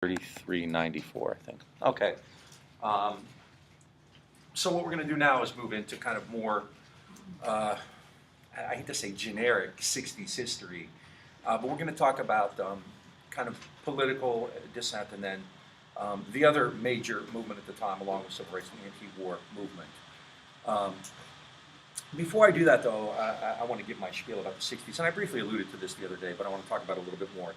3394, I think. Okay. Um, so what we're going to do now is move into kind of more, I hate to say generic 60s history, but we're going to talk about kind of political dissent and then the other major movement at the time, along with civil rights, the anti-war movement. Um, Before I do that, though, I want to give my spiel about the 60s, and I briefly alluded to this the other day, but I want to talk about it a little bit more.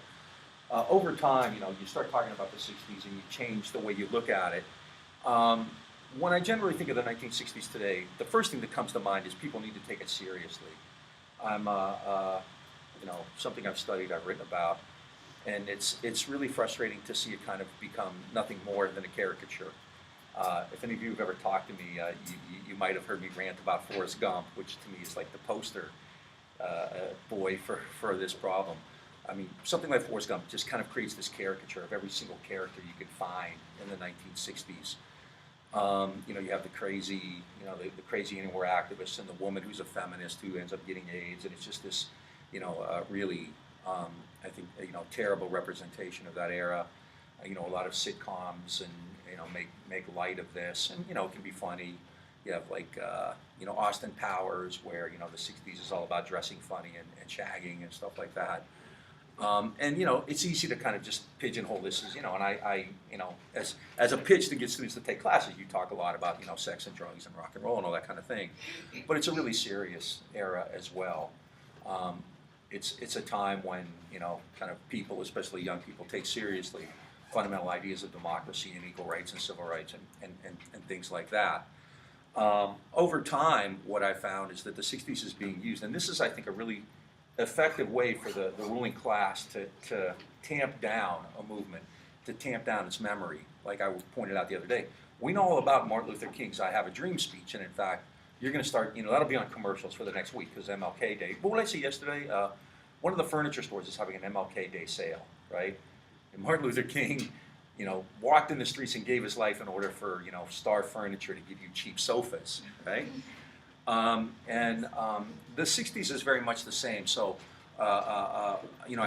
Over time, you start talking about the 60s and you change the way you look at it. Um, when I generally think of the 1960s today, the first thing that comes to mind is people need to take it seriously. I'm, something I've studied, I've written about, and it's really frustrating to see it kind of become nothing more than a caricature. If any of you have ever talked to me, you might have heard me rant about Forrest Gump, which to me is like the poster boy for this problem. I mean, something like Forrest Gump just kind of creates this caricature of every single character you could find in the 1960s. You have the crazy, the crazy anti-war activist and the woman who's a feminist who ends up getting AIDS, and it's just this, really, I think, terrible representation of that era. A lot of sitcoms and make light of this, and it can be funny. You have like Austin Powers, where the 60s is all about dressing funny and shagging and stuff like that. And it's easy to kind of just pigeonhole this as and I as a pitch to get students to take classes, you talk a lot about sex and drugs and rock and roll and all that kind of thing, but it's a really serious era as well. It's a time when kind of people, especially young people, take seriously fundamental ideas of democracy and equal rights and civil rights and things like that. Over time, what I found is that the 60s is being used, and this is, I think, a really effective way for the ruling class to tamp down a movement, to tamp down its memory. Like I pointed out the other day, we know all about Martin Luther King's "I Have a Dream" speech, and in fact, you're going to start, that'll be on commercials for the next week because MLK Day. But what I see yesterday, one of the furniture stores is having an MLK Day sale, right? And Martin Luther King, walked in the streets and gave his life in order for, Star Furniture to give you cheap sofas, right? The 60s is very much the same. So, I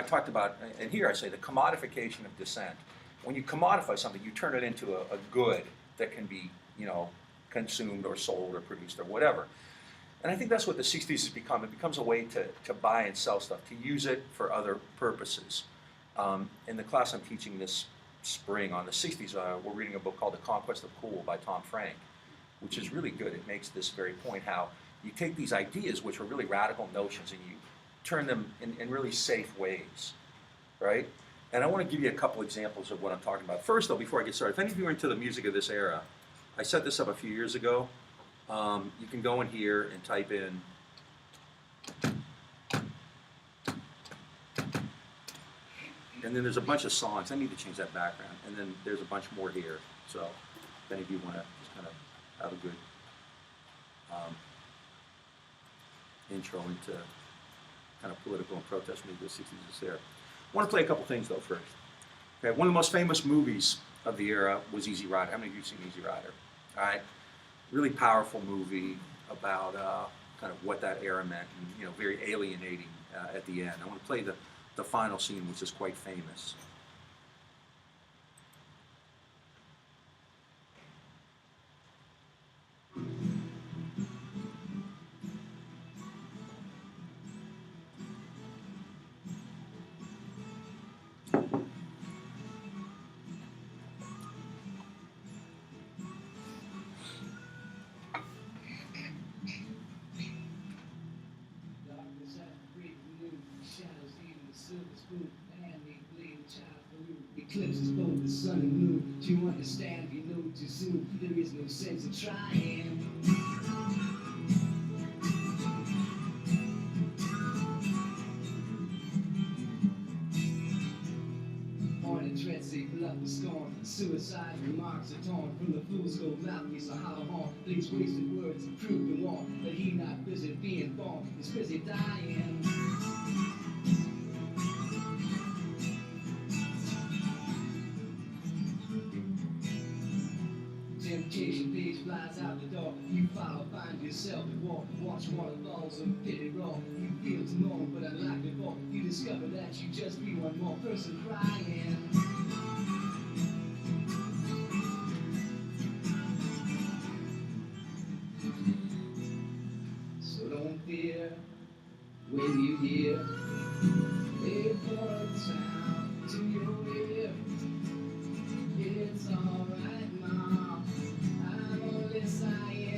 talked about, and here I say, the commodification of dissent. When you commodify something, you turn it into a good that can be, consumed or sold or produced or whatever. And I think that's what the 60s has become. It becomes a way to buy and sell stuff, to use it for other purposes. In the class I'm teaching this spring on the 60s, we're reading a book called The Conquest of Cool by Tom Frank, which is really good. It makes this very point how you take these ideas, which are really radical notions, and you turn them in really safe ways, right? And I want to give you a couple examples of what I'm talking about. First, though, before I get started, if any of you are into the music of this era, I set this up a few years ago. You can go in here and type in and then there's a bunch of songs. I need to change that background. And then there's a bunch more here. So if any of you want to just kind of have a good intro into kind of political and protest movement of the 60s is there. I want to play a couple things, though, first. Okay, one of the most famous movies of the era was Easy Rider. How many of you have seen Easy Rider? All right. Really powerful movie about kind of what that era meant, and very alienating at the end. I want to play the final scene, which is quite famous. Eclipses both the sun and moon. Do you understand? You know too soon. There is no sense in trying. Morning dreads they bluff with scorn. Suicide remarks are torn from the fool's gold mouthpiece, a hollow horn. These wasted words and prove the wrong. But he not busy being born, he's busy dying. Temptation page flies out the door. You follow, find yourself at war. Watch waterfalls of pity roll. You feel to mourn, but unlike before, you discover that you just be one more person crying. When you hear a foreign sound to your ear, it's alright, Ma. I'm only sighing.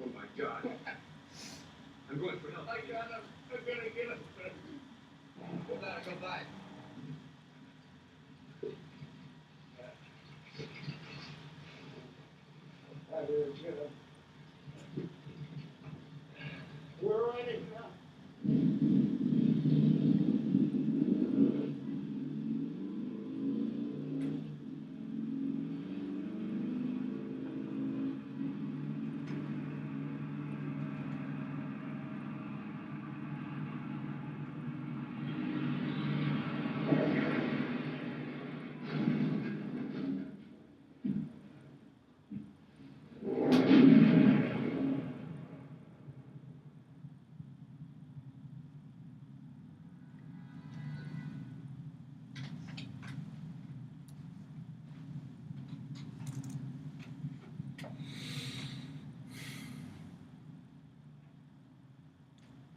Oh my God. I'm going for help. I'm gonna get him. Go back. We're ready.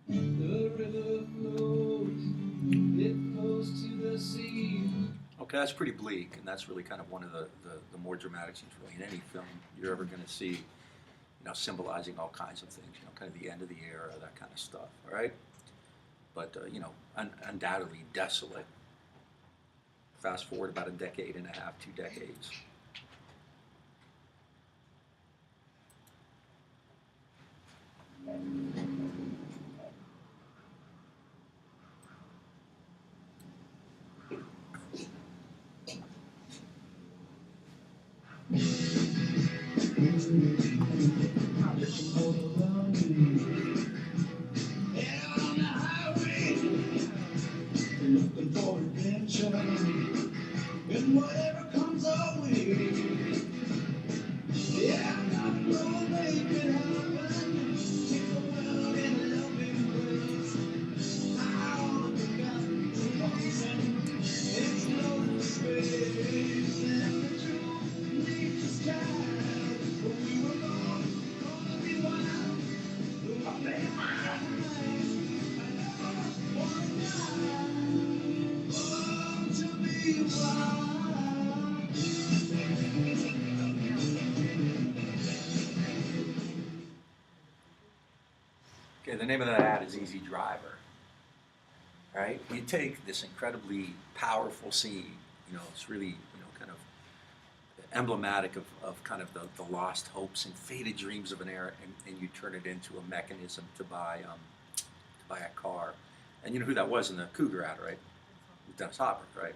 The river flows, it flows to the sea. Okay, that's pretty bleak, and that's really kind of one of the more dramatic scenes really in any film you're ever going to see, symbolizing all kinds of things, kind of the end of the era, that kind of stuff, all right? But, undoubtedly desolate. Fast forward about a decade and a half, 2 decades. On the highway, looking for adventure, and whatever comes our way. Yeah, I'm not gonna make it happen. Take the world in a loving place. I wanna pick up the poison. It's no space, and the truth leaves the sky. But we were gonna be wild. Okay, the name of that ad is Easy Driver, right? You take this incredibly powerful scene, it's really, kind of emblematic of kind of the lost hopes and faded dreams of an era, and you turn it into a mechanism to buy a car. And you know who that was in the Cougar ad, right? Dennis Hopper, right?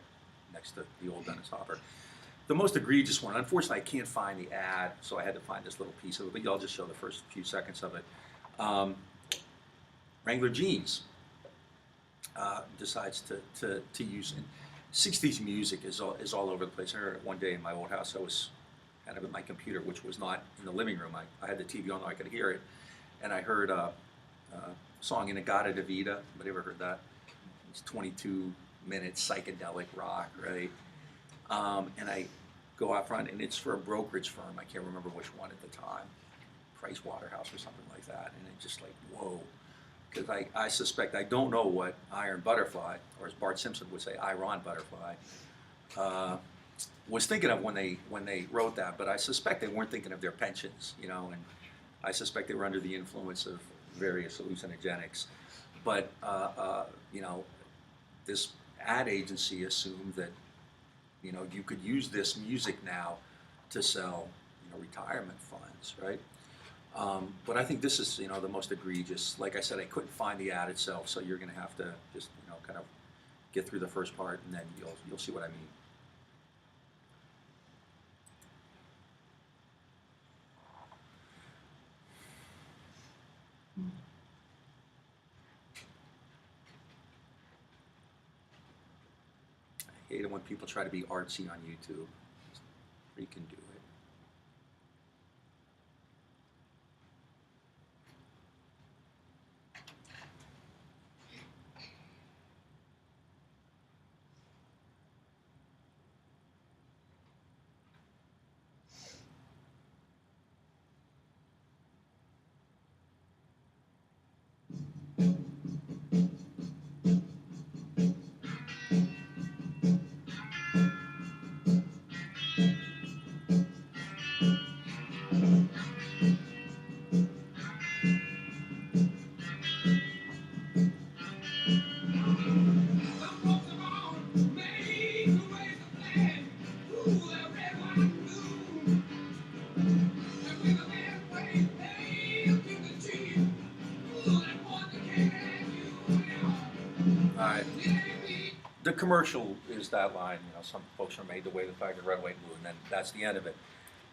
Next to the old Dennis Hopper. The most egregious one, unfortunately I can't find the ad, so I had to find this little piece of it, but I'll just show the first few seconds of it. Wrangler Jeans decides to use it. 60s music is all over the place. I heard it one day in my old house. I was kind of at my computer, which was not in the living room. I had the TV on, I could hear it, and I heard a song Inagata Davida. Anybody ever heard that? It's 22 minutes psychedelic rock, right? And I go out front, and it's for a brokerage firm. I can't remember which one at the time, Price Waterhouse or something like that. And it's just like, whoa. Because I suspect, I don't know what Iron Butterfly, or as Bart Simpson would say, Iron Butterfly, was thinking of when they wrote that, but I suspect they weren't thinking of their pensions, and I suspect they were under the influence of various hallucinogenics. But, you know, this ad agency assumed that, you know, you could use this music now to sell, you know, retirement funds, right? But I think this is, you know, the most egregious. Like I said, I couldn't find the ad itself, so you're going to have to just, you know, kind of get through the first part, and then you'll see what I mean. I hate it when people try to be artsy on YouTube. You can do it. All right. The commercial is that line, you know, some folks are made the way the tiger, red, white, blue, and then that's the end of it.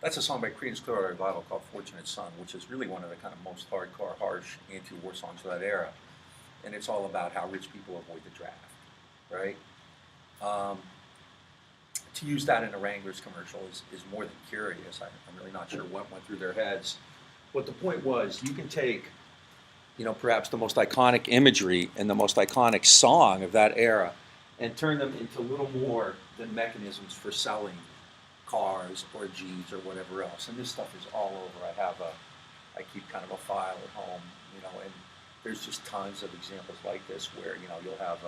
That's a song by Creedence Clearwater Revival called Fortunate Son, which is really one of the kind of most hardcore, harsh anti-war songs of that era. And it's all about how rich people avoid the draft, right? To use that in a Wranglers commercial is more than curious. I'm really not sure what went through their heads. But the point was, you can take, you know, perhaps the most iconic imagery and the most iconic song of that era and turn them into little more than mechanisms for selling cars or G's or whatever else. And this stuff is all over. I keep kind of a file at home, you know, and there's just tons of examples like this where, you know, you'll have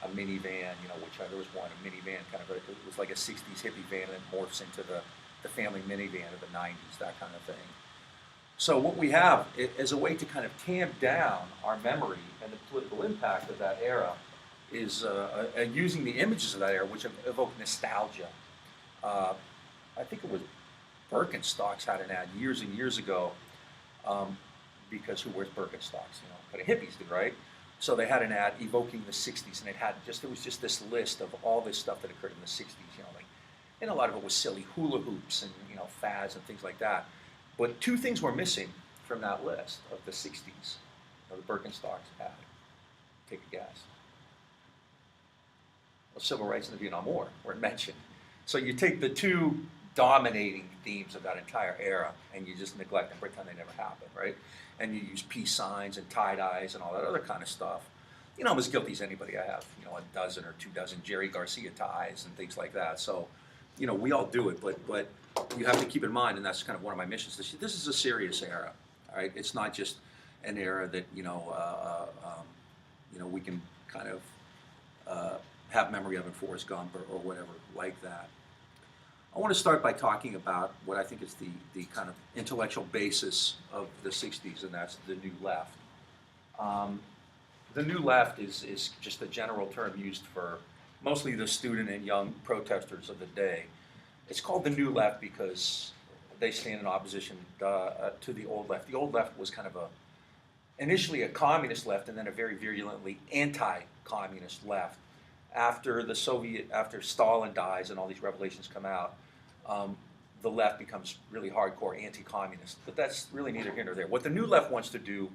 a minivan, you know, which there was one, a minivan, kind of it was like a 60s hippie van and it morphs into the family minivan of the 90s, that kind of thing. So what we have as a way to kind of tamp down our memory and the political impact of that era is using the images of that era, which evoke nostalgia. I think it was Birkenstocks had an ad years and years ago, because who wears Birkenstocks? You know, but hippies did, right? So they had an ad evoking the '60s, and it was just this list of all this stuff that occurred in the '60s. You know, like, and a lot of it was silly hula hoops and, you know, fads and things like that. But two things were missing from that list of the '60s. You know, the Birkenstocks had. Take a guess. Well, civil rights and the Vietnam War weren't mentioned. So you take the two dominating themes of that entire era and you just neglect and pretend they never happened, right? And you use peace signs and tie-dyes and all that other kind of stuff. You know, I'm as guilty as anybody. I have, you know, a dozen or 2 dozen Jerry Garcia ties and things like that. So, you know, we all do it, but you have to keep in mind, and that's kind of one of my missions. This is a serious era, all right? It's not just an era that, you know, we can kind of have memory of in Forrest Gump or whatever like that. I want to start by talking about what I think is the kind of intellectual basis of the '60s, and that's the New Left. The New Left is just a general term used for mostly the student and young protesters of the day. It's called the New Left because they stand in opposition to the Old Left. The Old Left was kind of initially a communist left and then a very virulently anti-communist left. After Stalin dies and all these revelations come out, the left becomes really hardcore anti-communist. But that's really neither here nor there. What the New Left wants to do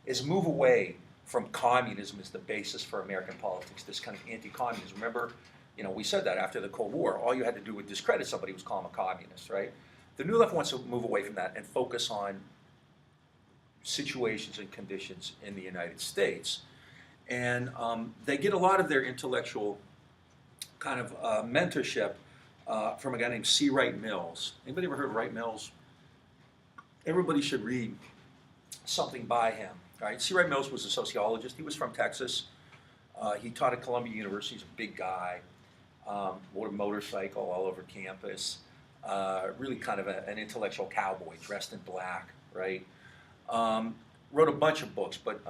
is move away from communism as the basis for American politics, this kind of anti-communism. Remember, you know, we said that after the Cold War, all you had to do with discredit somebody was call them a communist, right? The New Left wants to move away from that and focus on situations and conditions in the United States. And they get a lot of their intellectual kind of mentorship from a guy named C. Wright Mills. Anybody ever heard of Wright Mills? Everybody should read something by him. Right? C. Wright Mills was a sociologist. He was from Texas. He taught at Columbia University. He's a big guy. Rode a motorcycle all over campus. Really kind of an intellectual cowboy dressed in black, right? wrote a bunch of books, but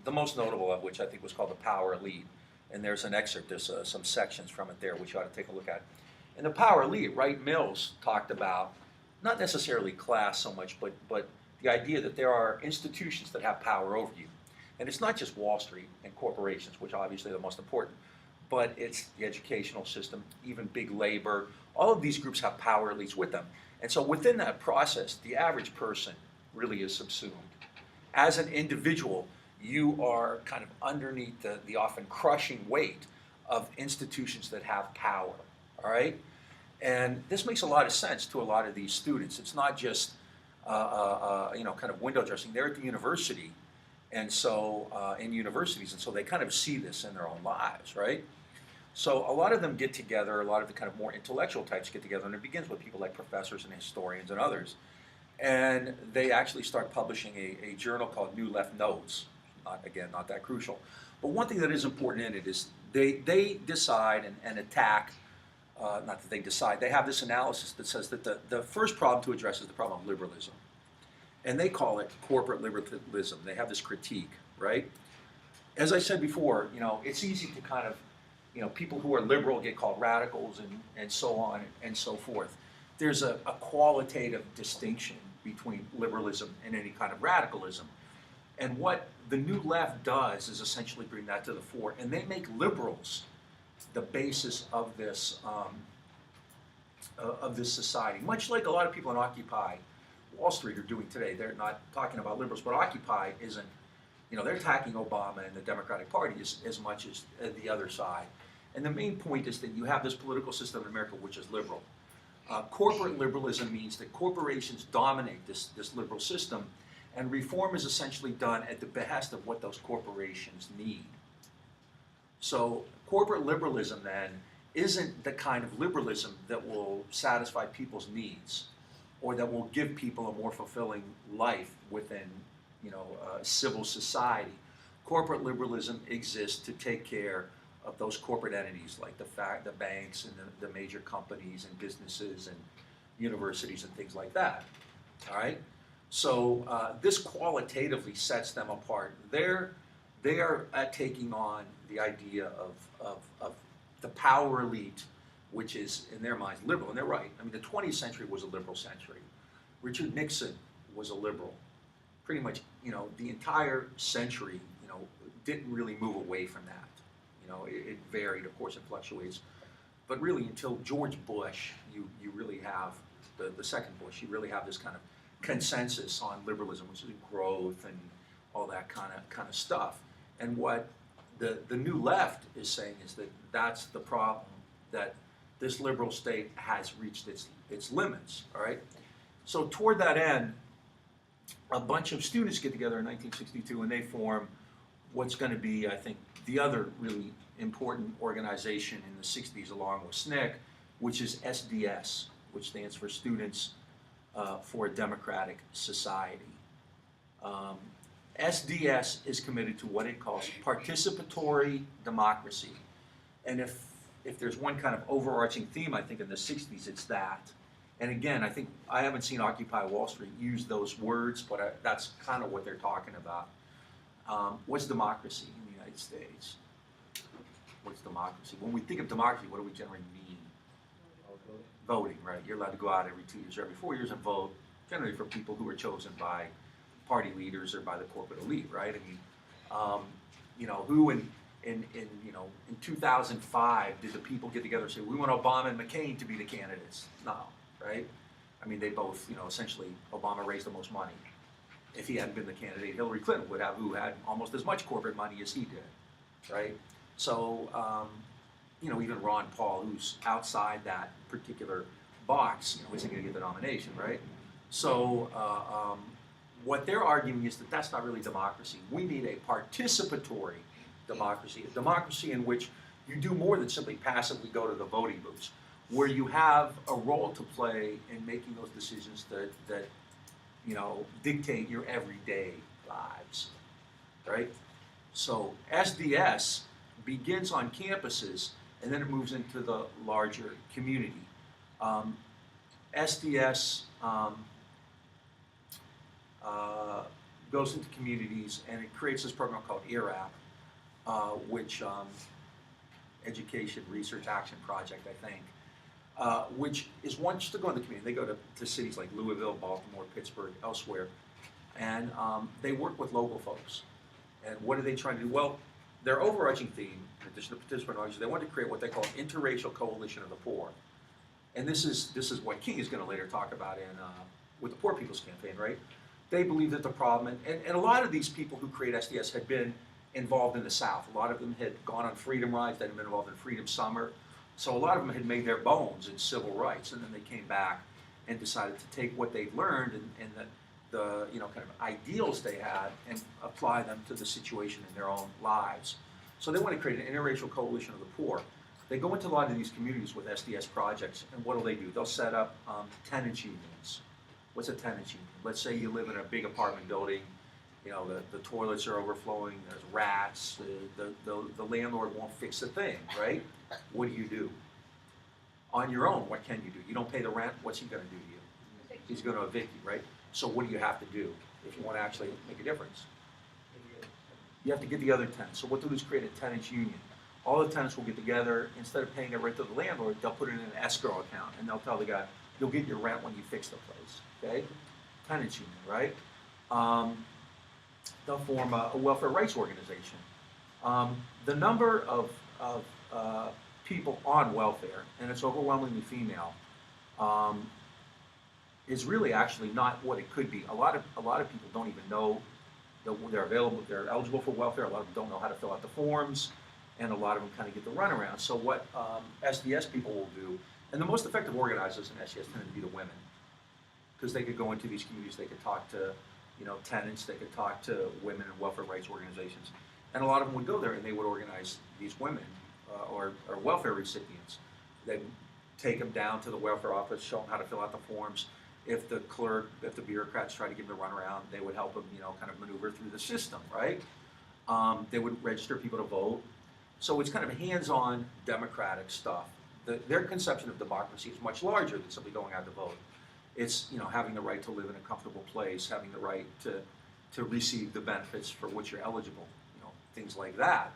the most notable of which I think was called The Power Elite. And there's an excerpt, there's some sections from it there which you ought to take a look at. In The Power Elite, Wright Mills talked about not necessarily class so much, but the idea that there are institutions that have power over you. And it's not just Wall Street and corporations, which obviously are the most important, but it's the educational system, even big labor. All of these groups have power elites with them. And so within that process, the average person really is subsumed. As an individual, you are kind of underneath the often crushing weight of institutions that have power, all right? And this makes a lot of sense to a lot of these students. It's not just, kind of window dressing. They're at the university, and so in universities, and so they kind of see this in their own lives, right? So a lot of them get together, a lot of the kind of more intellectual types get together, and it begins with people like professors and historians and others. And they actually start publishing a journal called New Left Notes. Not that crucial. But one thing that is important in it is they decide and attack, not that they decide, they have this analysis that says that the first problem to address is the problem of liberalism. And they call it corporate liberalism. They have this critique, right? As I said before, it's easy to kind of, people who are liberal get called radicals and so on and so forth. There's a qualitative distinction between liberalism and any kind of radicalism. And what the New Left does is essentially bring that to the fore, and they make liberals the basis of this society. Much like a lot of people in Occupy Wall Street are doing today. They're not talking about liberals, but Occupy isn't. They're attacking Obama and the Democratic Party as much as the other side. And the main point is that you have this political system in America which is liberal. Corporate liberalism means that corporations dominate this liberal system, and reform is essentially done at the behest of what those corporations need. So corporate liberalism then isn't the kind of liberalism that will satisfy people's needs or that will give people a more fulfilling life within civil society. Corporate liberalism exists to take care of those corporate entities like the banks and the major companies and businesses and universities and things like that. All right. So this qualitatively sets them apart. They are taking on the idea of the power elite, which is in their minds liberal, and they're right. I mean, the 20th century was a liberal century. Richard Nixon was a liberal. Pretty much, the entire century, didn't really move away from that. It varied, of course, it fluctuates, but really until George Bush, you really have the second Bush, you really have this kind of consensus on liberalism, which is growth and all that kind of stuff. And what the New Left is saying is that that's the problem, that this liberal state has reached its limits. All right. So toward that end, a bunch of students get together in 1962 and they form what's going to be, I think, the other really important organization in the 60s along with SNCC, which is SDS, which stands for Students for a Democratic Society. SDS is committed to what it calls participatory democracy. And if there's one kind of overarching theme, I think in the 60s, it's that. And again, I haven't seen Occupy Wall Street use those words, but that's kind of what they're talking about. What's democracy in the United States? What's democracy? When we think of democracy, what do we generally mean? Voting, right? You're allowed to go out every 2 years or every 4 years and vote, generally for people who are chosen by party leaders or by the corporate elite, right? I mean, who in 2005 did the people get together and say, we want Obama and McCain to be the candidates? No, right? I mean, they both, essentially, Obama raised the most money. If he hadn't been the candidate, Hillary Clinton would have, who had almost as much corporate money as he did, right? So, even Ron Paul, who's outside that particular box, isn't going to get the nomination, right? So, what they're arguing is that that's not really democracy. We need a participatory democracy, a democracy in which you do more than simply passively go to the voting booths, where you have a role to play in making those decisions that dictate your everyday lives, right? So SDS begins on campuses, and then it moves into the larger community. SDS goes into communities, and it creates this program called ERAP, which Education Research Action Project, I think, which is one just to go in the community. They go to cities like Louisville, Baltimore, Pittsburgh, elsewhere, and they work with local folks. And what are they trying to do? Well, their overarching theme, in addition to participant organizations, they want to create what they call an interracial coalition of the poor. And this is what King is going to later talk about in with the Poor People's Campaign, right? They believe that the problem, and a lot of these people who create SDS had been involved in the South. A lot of them had gone on freedom rides, they had been involved in Freedom Summer. So a lot of them had made their bones in civil rights, and then they came back and decided to take what they'd learned and the kind of ideals they had and apply them to the situation in their own lives. So they want to create an interracial coalition of the poor. They go into a lot of these communities with SDS projects, and what do? They'll set up tenants unions. What's a tenants union? Let's say you live in a big apartment building. You know, the toilets are overflowing, there's rats, the landlord won't fix a thing, right? What do? On your own, what can you do? You don't pay the rent, what's he going to do to you? He's going to evict you, right? So what do you have to do if you want to actually make a difference? You have to get the other tenants. So what they'll do is create a tenants union. All the tenants will get together, instead of paying it right to the landlord, they'll put it in an escrow account, and they'll tell the guy, you'll get your rent when you fix the place, okay? Tenants union, right? They'll form a welfare rights organization. The number of people on welfare, and it's overwhelmingly female, is really actually not what it could be. A lot of people don't even know that they're eligible for welfare. A lot of them don't know how to fill out the forms, and a lot of them kind of get the runaround. So what SDS people will do, and the most effective organizers in SDS tend to be the women, because they could go into these communities, they could talk to tenants, they could talk to women and welfare rights organizations, and a lot of them would go there and they would organize these women or welfare recipients. They'd take them down to the welfare office, show them how to fill out the forms. If the bureaucrats try to give them the runaround, they would help them, kind of maneuver through the system, right? They would register people to vote. So it's kind of hands-on democratic stuff. Their conception of democracy is much larger than simply going out to vote. It's having the right to live in a comfortable place, having the right to receive the benefits for which you're eligible, things like that.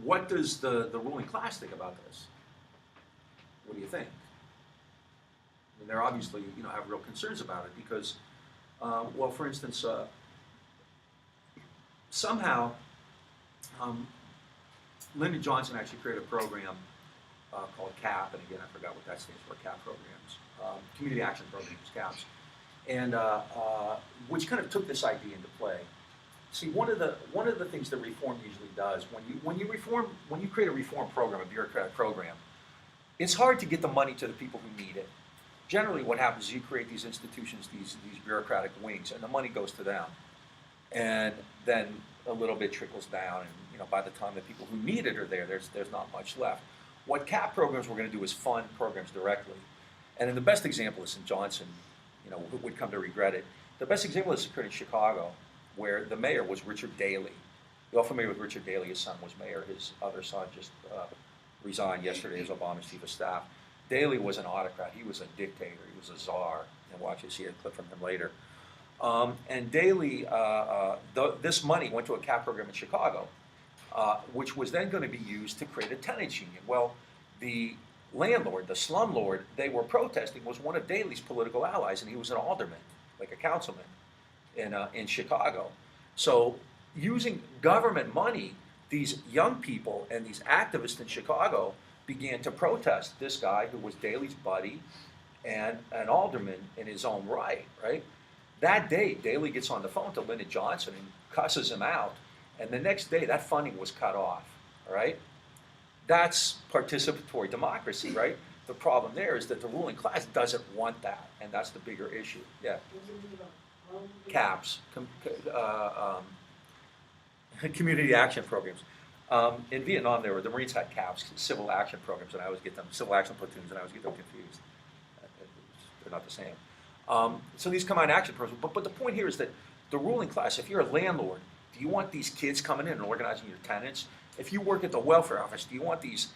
What does the ruling class think about this? What do you think? I mean, they're obviously have real concerns about it because, well, for instance, somehow Lyndon Johnson actually created a program called CAP, and again, I forgot what that stands for, CAP programs, Community Action Programs, CAPs, and which kind of took this idea into play. See, one of the things that reform usually does, when you create a reform program, a bureaucratic program, it's hard to get the money to the people who need it. Generally, what happens is you create these institutions, these bureaucratic wings, and the money goes to them, and then a little bit trickles down, and by the time the people who need it are there, there's not much left. What CAP programs we're going to do is fund programs directly, and in the best example is St. Johnson, who would come to regret it. The best example is occurred in Chicago, where the mayor was Richard Daley. You're all familiar with Richard Daley. His son was mayor. His other son just resigned yesterday as Obama's chief of staff. Daley was an autocrat. He was a dictator. He was a czar. And watch you see a clip from him later. And Daley, this money went to a CAP program in Chicago, which was then going to be used to create a tenants union. Well, the landlord, the slumlord they were protesting was one of Daley's political allies, and he was an alderman, like a councilman in Chicago. So using government money, these young people and these activists in Chicago began to protest this guy who was Daley's buddy and an alderman in his own right? That day, Daley gets on the phone to Lyndon Johnson and cusses him out, and the next day that funding was cut off, all right? That's participatory democracy, right? The problem there is that the ruling class doesn't want that, and that's the bigger issue. Yeah. CAPS, community action programs. In Vietnam, the Marines had CAPS, civil action programs, and I always get them, civil action platoons, and I always get them confused. They're not the same. So these combined action programs, but the point here is that the ruling class, if you're a landlord, do you want these kids coming in and organizing your tenants? If you work at the welfare office, do you want these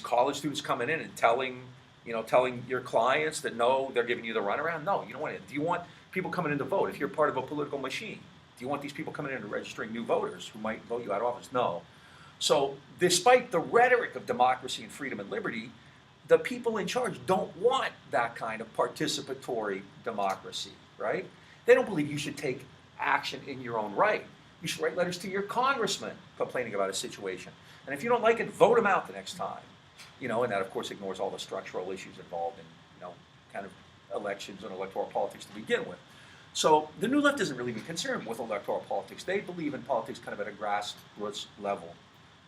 college students coming in and telling your clients that no, they're giving you the runaround? No, you don't want it. Do you want people coming in to vote if you're part of a political machine? Do you want these people coming in and registering new voters who might vote you out of office? No. So despite the rhetoric of democracy and freedom and liberty, the people in charge don't want that kind of participatory democracy, right? They don't believe you should take action in your own right. You should write letters to your congressman complaining about a situation. And if you don't like it, vote him out the next time. You know, and that of course ignores all the structural issues involved in, you know, kind of elections and electoral politics to begin with. So the New Left isn't really even concerned with electoral politics. They believe in politics kind of at a grassroots level.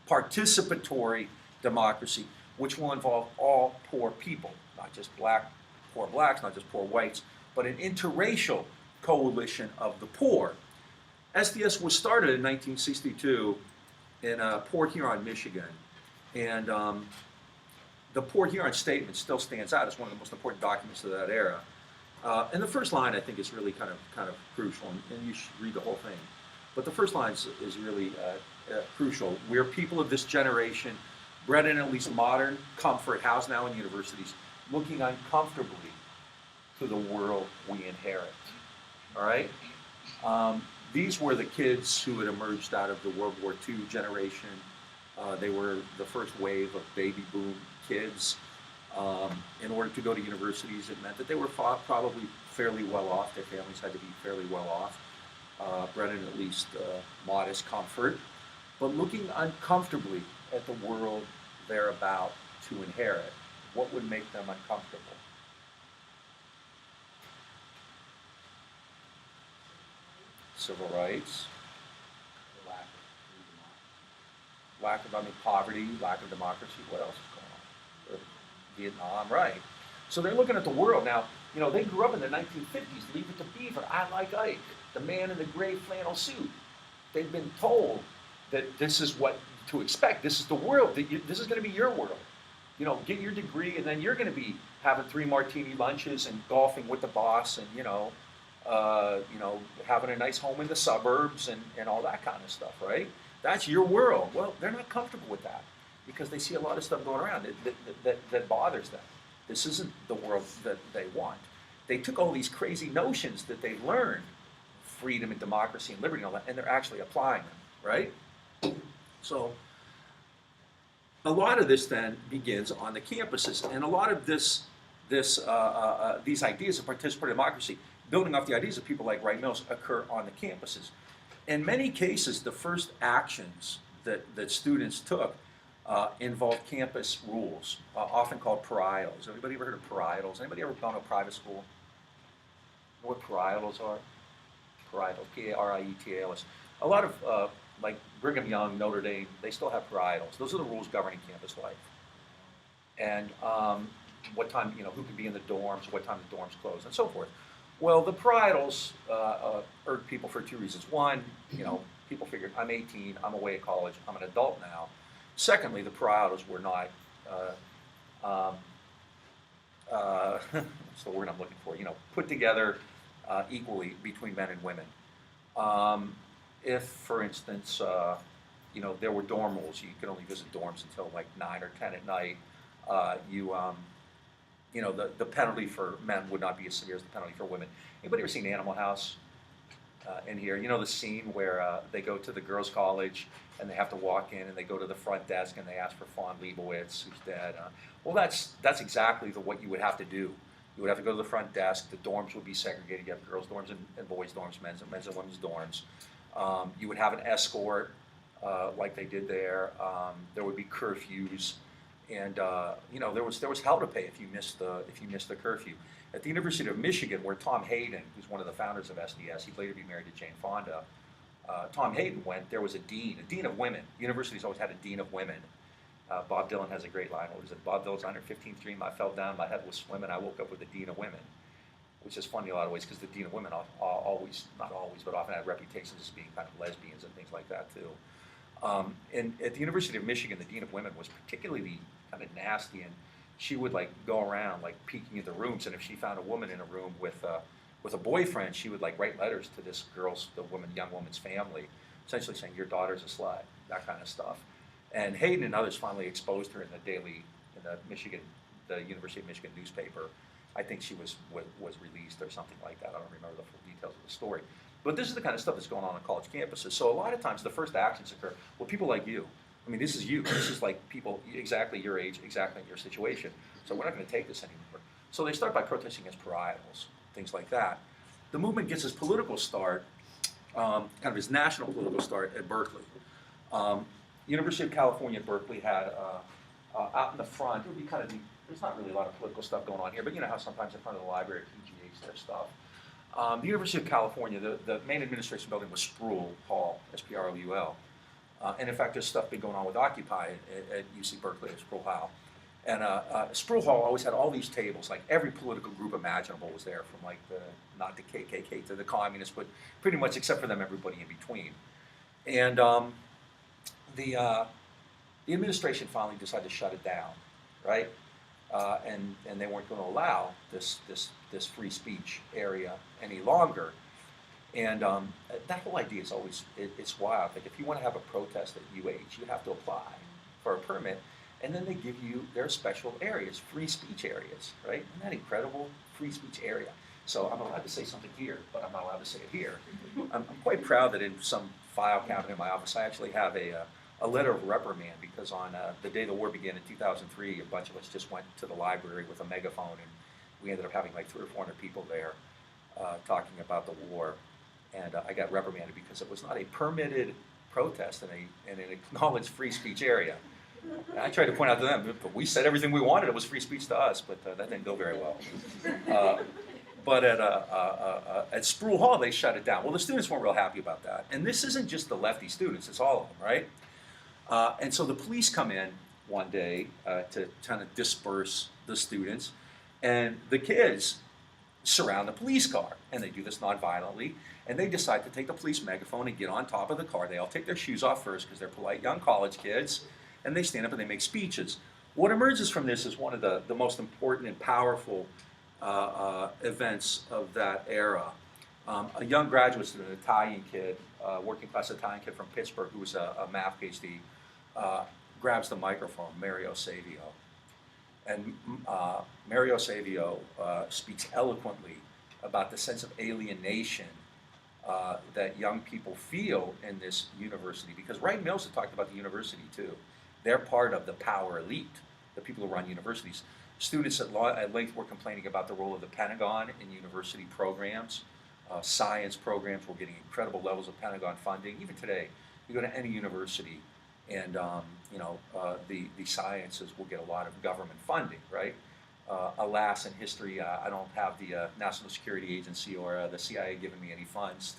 Participatory democracy, which will involve all poor people, not just poor blacks, not just poor whites, but an interracial coalition of the poor. SDS was started in 1962 in Port Huron, Michigan, and the Port Huron Statement still stands out as one of the most important documents of that era. And the first line, I think, is really kind of crucial, and you should read the whole thing. But the first line is really crucial. We're people of this generation, bred in at least modern comfort, housed now in universities, looking uncomfortably to the world we inherit. All right? These were the kids who had emerged out of the World War II generation. They were the first wave of baby boom kids. In order to go to universities, it meant that they were probably fairly well off. Their families had to be fairly well off, bred in at least modest comfort, but looking uncomfortably at the world they're about to inherit. What would make them uncomfortable? Civil rights, lack of poverty, lack of democracy. What else is going on? Vietnam, right? So they're looking at the world now. You know, they grew up in the 1950s. Leave It to Beaver, I Like Ike, the man in the gray flannel suit. They've been told that this is what to expect. This is the world. This is going to be your world. You know, get your degree, and then you're going to be having 3 martini lunches and golfing with the boss, and having a nice home in the suburbs and all that kind of stuff, right? That's your world. Well, they're not comfortable with that because they see a lot of stuff going around that bothers them. This isn't the world that they want. They took all these crazy notions that they learned, freedom and democracy and liberty and all that, and they're actually applying them, right? So a lot of this then begins on the campuses, and a lot of these ideas of participatory democracy, building off the ideas of people like Wright Mills, occur on the campuses. In many cases, the first actions that students took involved campus rules, often called parietals. Anybody ever heard of parietals? Anybody ever gone to a private school? Know what parietals are? Parietals, P-A-R-I-E-T-A-L-S. A lot of, like Brigham Young, Notre Dame, they still have parietals. Those are the rules governing campus life. And what time, who can be in the dorms, what time the dorms close, and so forth. Well, the parietals irked people for 2 reasons. One, people figured, I'm 18, I'm away at college, I'm an adult now. Secondly, the parietals were not, what's the word I'm looking for, put together equally between men and women. If, for instance, there were dorm rules, you could only visit dorms until like 9 or 10 at night, the penalty for men would not be as severe as the penalty for women. Anybody ever seen Animal House in here? You know the scene where they go to the girls' college and they have to walk in and they go to the front desk and they ask for Fawn Leibowitz, who's dead. Well, that's exactly what you would have to do. You would have to go to the front desk. The dorms would be segregated. You have girls' dorms and boys' dorms, men's and women's dorms. You would have an escort like they did there. There would be curfews. And there was hell to pay if you missed the curfew. At the University of Michigan, where Tom Hayden, who's one of the founders of SDS, he'd later be married to Jane Fonda. Tom Hayden went. There was a dean of women. Universities always had a dean of women. Bob Dylan has a great line. What is it? Bob Dylan's 115th dream. I fell down, my head was swimming. I woke up with the dean of women, which is funny in a lot of ways because the dean of women always, not always, but often had reputations as being kind of lesbians and things like that too. And at the University of Michigan, the dean of women was particularly kind of nasty, and she would like go around like peeking into rooms, and if she found a woman in a room with a boyfriend, she would like write letters to this young woman's family, essentially saying your daughter's a slut, that kind of stuff. And Hayden and others finally exposed her in the University of Michigan newspaper. I think she was released or something like that. I don't remember the full details of the story. But this is the kind of stuff that's going on college campuses. So a lot of times the first actions occur, well, people like you. I mean, this is you. This is like people exactly your age, exactly your situation. So we're not going to take this anymore. So they start by protesting against parietals, things like that. The movement gets its political start, kind of its national political start at Berkeley. University of California at Berkeley had out in the front, it would be kind of, there's not really a lot of political stuff going on here, but you know how sometimes in front of the library at PGH there's stuff. The University of California, the main administration building was Spruill Hall, S-P-R-U-L. And in fact, there's stuff been going on with Occupy at UC Berkeley at Spruill Hall. And Spruill Hall always had all these tables, like every political group imaginable was there, from like not the KKK to the communists, but pretty much except for them, everybody in between. And the administration finally decided to shut it down, right? And they weren't going to allow this free speech area any longer. And that whole idea is always, it's wild. Like if you want to have a protest at UH, you have to apply for a permit, and then they give you their special areas, free speech areas, right? Isn't that incredible? Free speech area. So I'm allowed to say something here, but I'm not allowed to say it here. I'm quite proud that in some file cabinet in my office, I actually have a letter of reprimand, because on the day the war began in 2003, a bunch of us just went to the library with a megaphone, and we ended up having like 300 or 400 people there talking about the war. And I got reprimanded because it was not a permitted protest in an acknowledged free speech area. And I tried to point out to them, but we said everything we wanted. It was free speech to us, but that didn't go very well. But at Spruill Hall, they shut it down. Well, the students weren't real happy about that. And this isn't just the lefty students, it's all of them, right? And so the police come in one day to kind of disperse the students, and the kids surround the police car, and they do this non-violently, and they decide to take the police megaphone and get on top of the car. They all take their shoes off first because they're polite young college kids, and they stand up and they make speeches. What emerges from this is one of the most important and powerful events of that era. A young graduate student, an Italian kid, working class Italian kid from Pittsburgh, who was a math PhD, grabs the microphone, Mario Savio. And Mario Savio speaks eloquently about the sense of alienation that young people feel in this university. Because Wright and Mills had talked about the university too. They're part of the power elite, the people who run universities. Students at length were complaining about the role of the Pentagon in university programs. Science programs were getting incredible levels of Pentagon funding. Even today, you go to any university, and the sciences will get a lot of government funding, right? Alas, in history, I don't have the National Security Agency or the CIA giving me any funds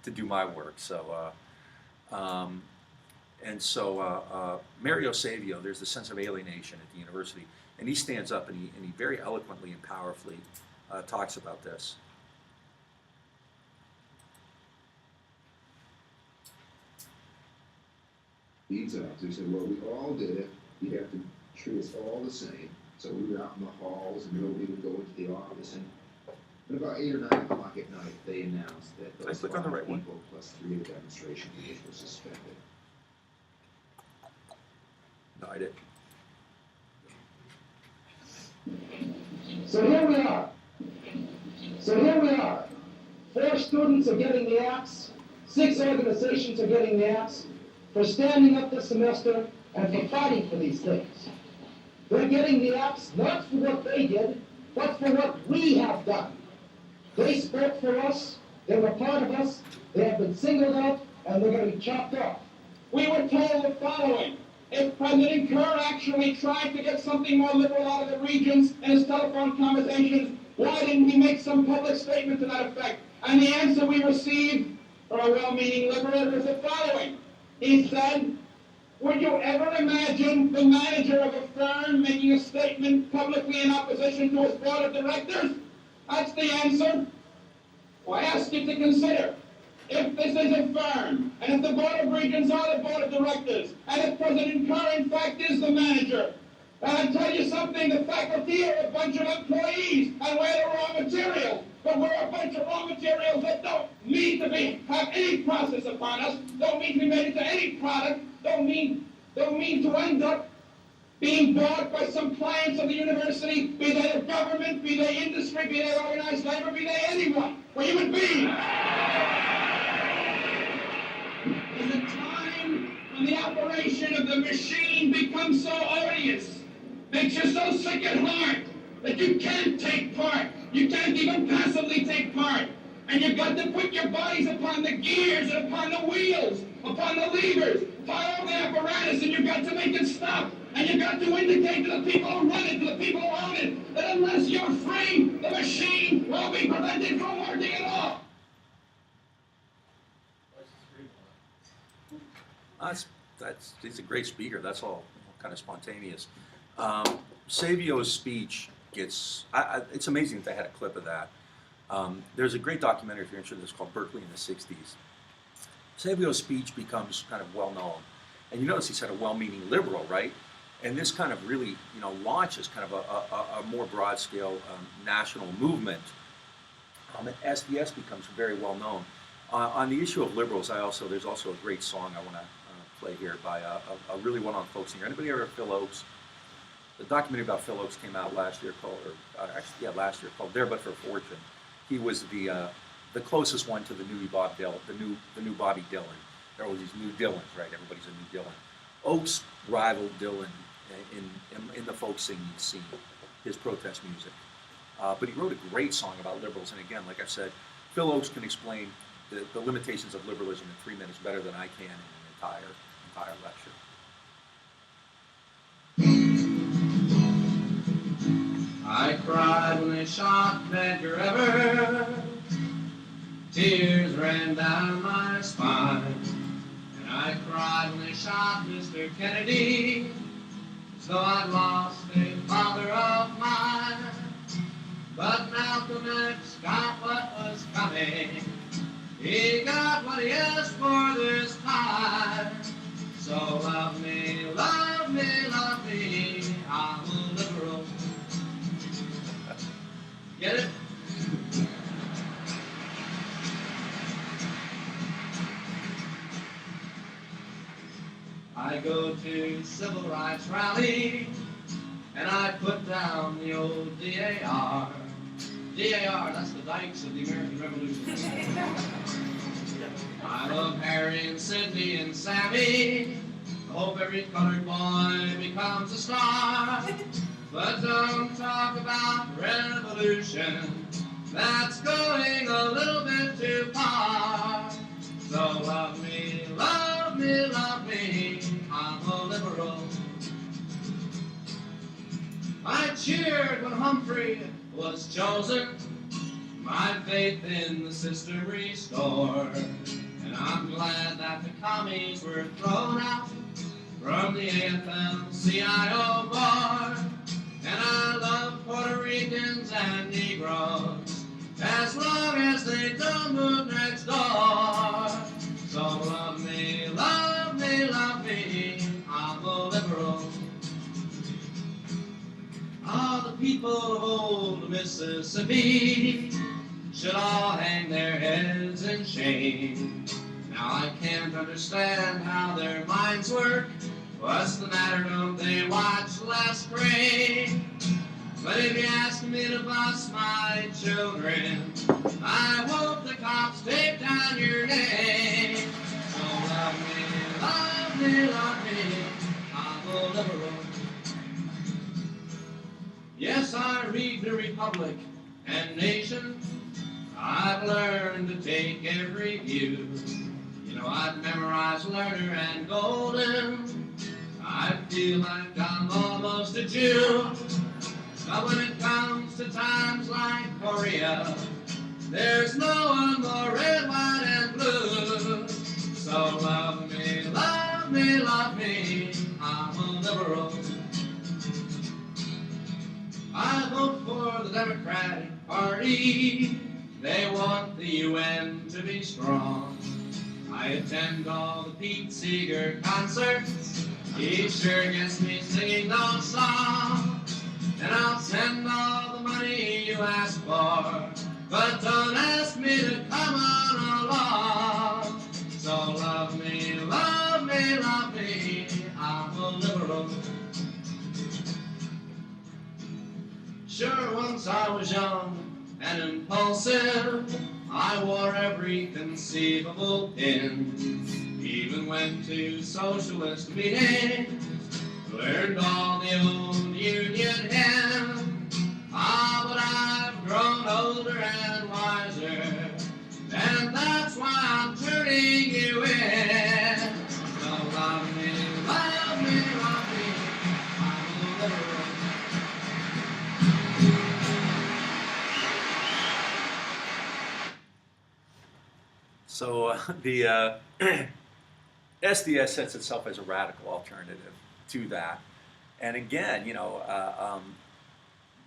to do my work. So, Mario Savio, there's the sense of alienation at the university, and he stands up and he very eloquently and powerfully talks about this. He talked. He said, well, we all did it. You have to treat us all the same. So we were out in the halls, and nobody would go into the office. And at about 8 or 9 o'clock at night, they announced that those 5 people plus 3 of the demonstration leaders were suspended. No, I didn't. So here we are. 4 students are getting the axe. 6 organizations are getting the axe for standing up this semester and for fighting for these things. They're getting the axe not for what they did, but for what we have done. They spoke for us, they were part of us, they have been singled out, and they're going to be chopped off. We were told the following: if President Kerr actually tried to get something more liberal out of the regions in his telephone conversations, why didn't he make some public statement to that effect? And the answer we received from a well-meaning liberal was the following. He said, would you ever imagine the manager of a firm making a statement publicly in opposition to his board of directors? That's the answer. Well, I ask you to consider, if this is a firm, and if the Board of Regents are the Board of Directors, and if President Kerr, in fact, is the manager, and I tell you something, the faculty are a bunch of employees, and we're the raw material. But we're a bunch of raw materials that don't need to have any process upon us, don't need to be made into any product, don't mean to end up being bought by some clients of the university, be they the government, be they industry, be they organized labor, be they anyone. We're human beings. and the operation of the machine becomes so odious, makes you so sick at heart that you can't take part. You can't even passively take part. And you've got to put your bodies upon the gears and upon the wheels, upon the levers, upon all the apparatus, and you've got to make it stop. And you've got to indicate to the people who run it, to the people who own it, that unless you're free, the machine will be prevented from working at all. He's a great speaker. That's all kind of spontaneous. Savio's speech gets, it's amazing that they had a clip of that. There's a great documentary, if you're interested, it's called Berkeley in the 60s. Savio's speech becomes kind of well known. And you notice he said a well-meaning liberal, right? And this kind of really, launches kind of a more broad-scale national movement. And SDS becomes very well known. On the issue of liberals, there's also a great song I want to play here by a really well-known folk singer. Anybody ever heard of Phil Oakes? The documentary about Phil Oakes came out last year called "There But for Fortune." He was the closest one to the new Bob Dylan, the new Bobby Dylan. There were these new Dylans, right? Everybody's a new Dylan. Oakes rivaled Dylan in the folk singing scene, his protest music. But he wrote a great song about liberals. And again, like I said, Phil Oakes can explain the limitations of liberalism in 3 minutes better than I can in an entire lecture. I cried when they shot Medgar Evers. Tears ran down my spine. And I cried when they shot Mr. Kennedy, as though I'd lost a father of mine. But Malcolm X got what was coming. He got what he asked for this time. So love me, love me, love me, I'm a liberal. Get it? I go to civil rights rally and I put down the old DAR. DAR, that's the dikes of the American Revolution. I love Harry and Sidney and Sammy. I hope every colored boy becomes a star. But don't talk about revolution. That's going a little bit too far. So love me, love me, love me, I'm a liberal. I cheered when Humphrey was chosen. My faith in the system restored. And I'm glad that the commies were thrown out from the AFL-CIO board. And I love Puerto Ricans and Negroes, as long as they don't move next door. So love me, love me, love me, I'm a liberal. Ah, the people of old Mississippi should all hang their heads in shame. Now I can't understand how their minds work. What's the matter, don't they watch less rain? But if you ask me to bus my children, I hope the cops take down your name. So love me, love me, love me, I'm a liberal. Yes, I read the Republic and Nation. I've learned to take every view. You know, I've memorized Lerner and Golden. I feel like I'm almost a Jew. But when it comes to times like Korea, there's no one more red, white, and blue. So love me, love me, love me, I'm a liberal. I vote for the Democratic Party. They want the UN to be strong. I attend all the Pete Seeger concerts. He sure gets me singing those songs. And I'll send all the money you ask for, but don't ask me to come on along. So love me, love me, love me, I'm a liberal. Sure, once I was young and impulsive, I wore every conceivable pin. Even even went to socialist meetings, learned all the old union hymns. Ah, but I've grown older and wiser, and that's why I'm turning you in. So love me, love me, love me, I'm a liberal. So the SDS sets itself as a radical alternative to that. And again,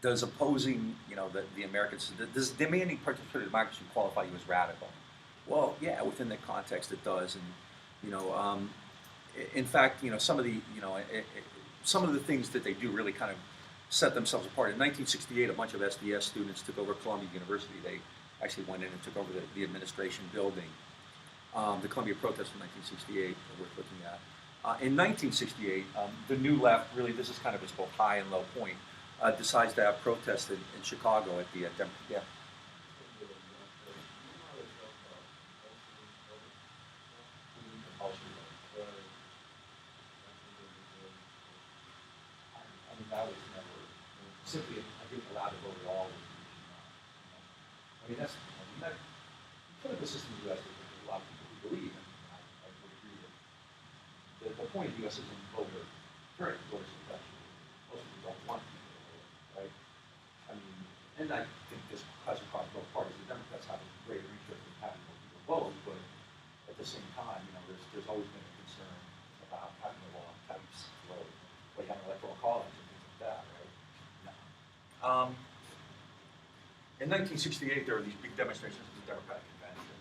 does opposing, the Americans, does demanding participatory democracy qualify you as radical? Well, yeah, within the context it does. And, in fact, some of the things that they do really kind of set themselves apart. In 1968, a bunch of SDS students took over Columbia University. They actually went in and took over the administration building. The Columbia protest in 1968 that we're looking at. In 1968, the New Left, really this is kind of its both high and low point, decides to have protests in Chicago at the yeah. I mean, that was never simply being allowed to vote at all. I mean, that's that political system in the U.S. is a lot of people who believe, and I would agree that the point of the U.S. isn't voter suppression. Most people don't want people to vote, right? I mean, and I think this has across both parties. The Democrats have a greater interest in having more people vote, but at the same time, there's always been a concern about having the wrong types vote, like having electoral college and things like that, right? No. In 1968, there were these big demonstrations at the Democratic Convention,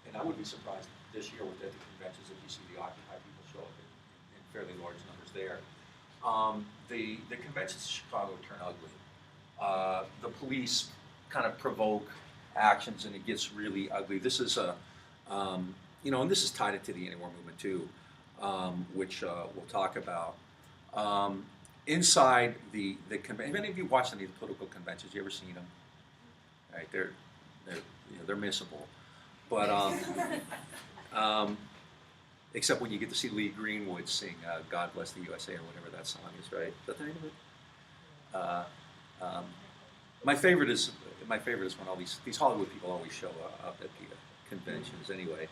and I would be surprised this year at the conventions if you see the Occupy people show up in fairly large numbers there. The conventions in Chicago turn ugly. The police kind of provoke actions, and it gets really ugly. This is and this is tied into the anti-war movement too, which we'll talk about. Inside the convention, have any of you watched any of the political conventions? You ever seen them? Right, they're missable, but except when you get to see Lee Greenwood sing "God Bless the USA" or whatever that song is, right? Is that the name of it? My favorite is when all these Hollywood people always show up at the conventions anyway.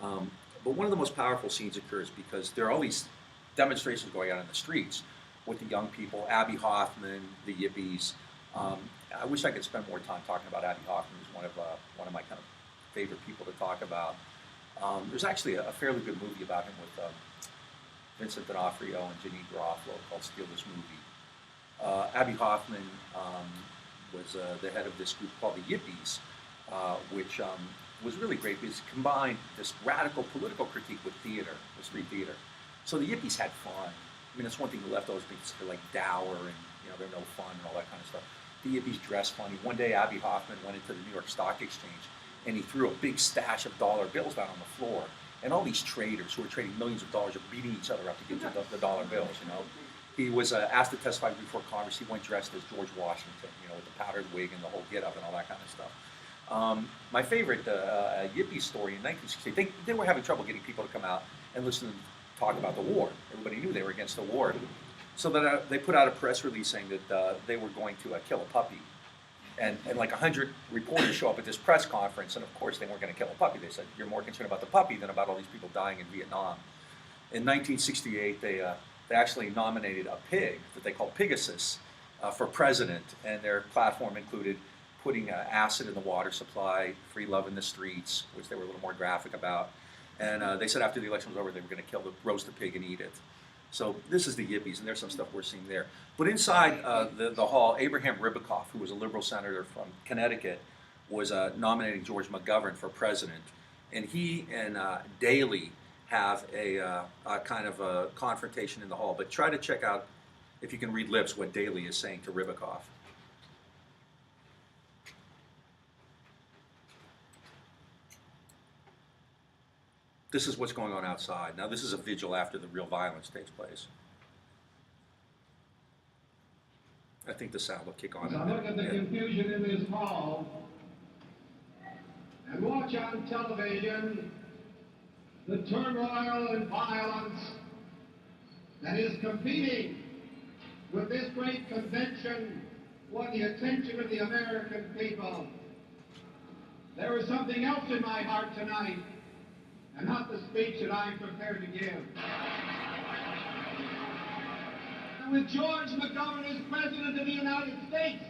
But one of the most powerful scenes occurs because there are all these demonstrations going on in the streets with the young people, Abby Hoffman, the Yippies. I wish I could spend more time talking about Abby Hoffman, who's one of my kind of favorite people to talk about. There's actually a fairly good movie about him with Vincent D'Onofrio and Janine Garofalo called Steal This Movie. Abby Hoffman was the head of this group called the Yippies, which was really great because it combined this radical political critique with theater, with street theater. So the Yippies had fun. I mean, it's one thing the leftovers be like dour and they're no fun and all that kind of stuff. The Yippies dressed funny. One day, Abby Hoffman went into the New York Stock Exchange and he threw a big stash of dollar bills down on the floor. And all these traders who were trading millions of dollars are beating each other up to get to the dollar bills. He was asked to testify before Congress. He went dressed as George Washington, with the powdered wig and the whole get-up and all that kind of stuff. My favorite Yippie story in 1968, they were having trouble getting people to come out and listen and talk about the war. Everybody knew they were against the war. So that they put out a press release saying that they were going to kill a puppy. And like 100 reporters show up at this press conference, and of course they weren't going to kill a puppy. They said, you're more concerned about the puppy than about all these people dying in Vietnam. In 1968, they actually nominated a pig that they called Pegasus for president, and their platform included putting acid in the water supply, free love in the streets, which they were a little more graphic about. And they said after the election was over, they were going to roast the pig and eat it. So this is the Yippies, and there's some stuff we're seeing there. But inside the hall, Abraham Ribicoff, who was a liberal senator from Connecticut, was nominating George McGovern for president. And he and Daley have a kind of a confrontation in the hall. But try to check out, if you can read lips, what Daley is saying to Ribicoff. This is what's going on outside. Now, this is a vigil after the real violence takes place. I think the sound will kick on. So look at the confusion in this hall and watch on television the turmoil and violence that is competing with this great convention for the attention of the American people. There is something else in my heart tonight, and not the speech that I'm prepared to give. And with George McGovern as President of the United States,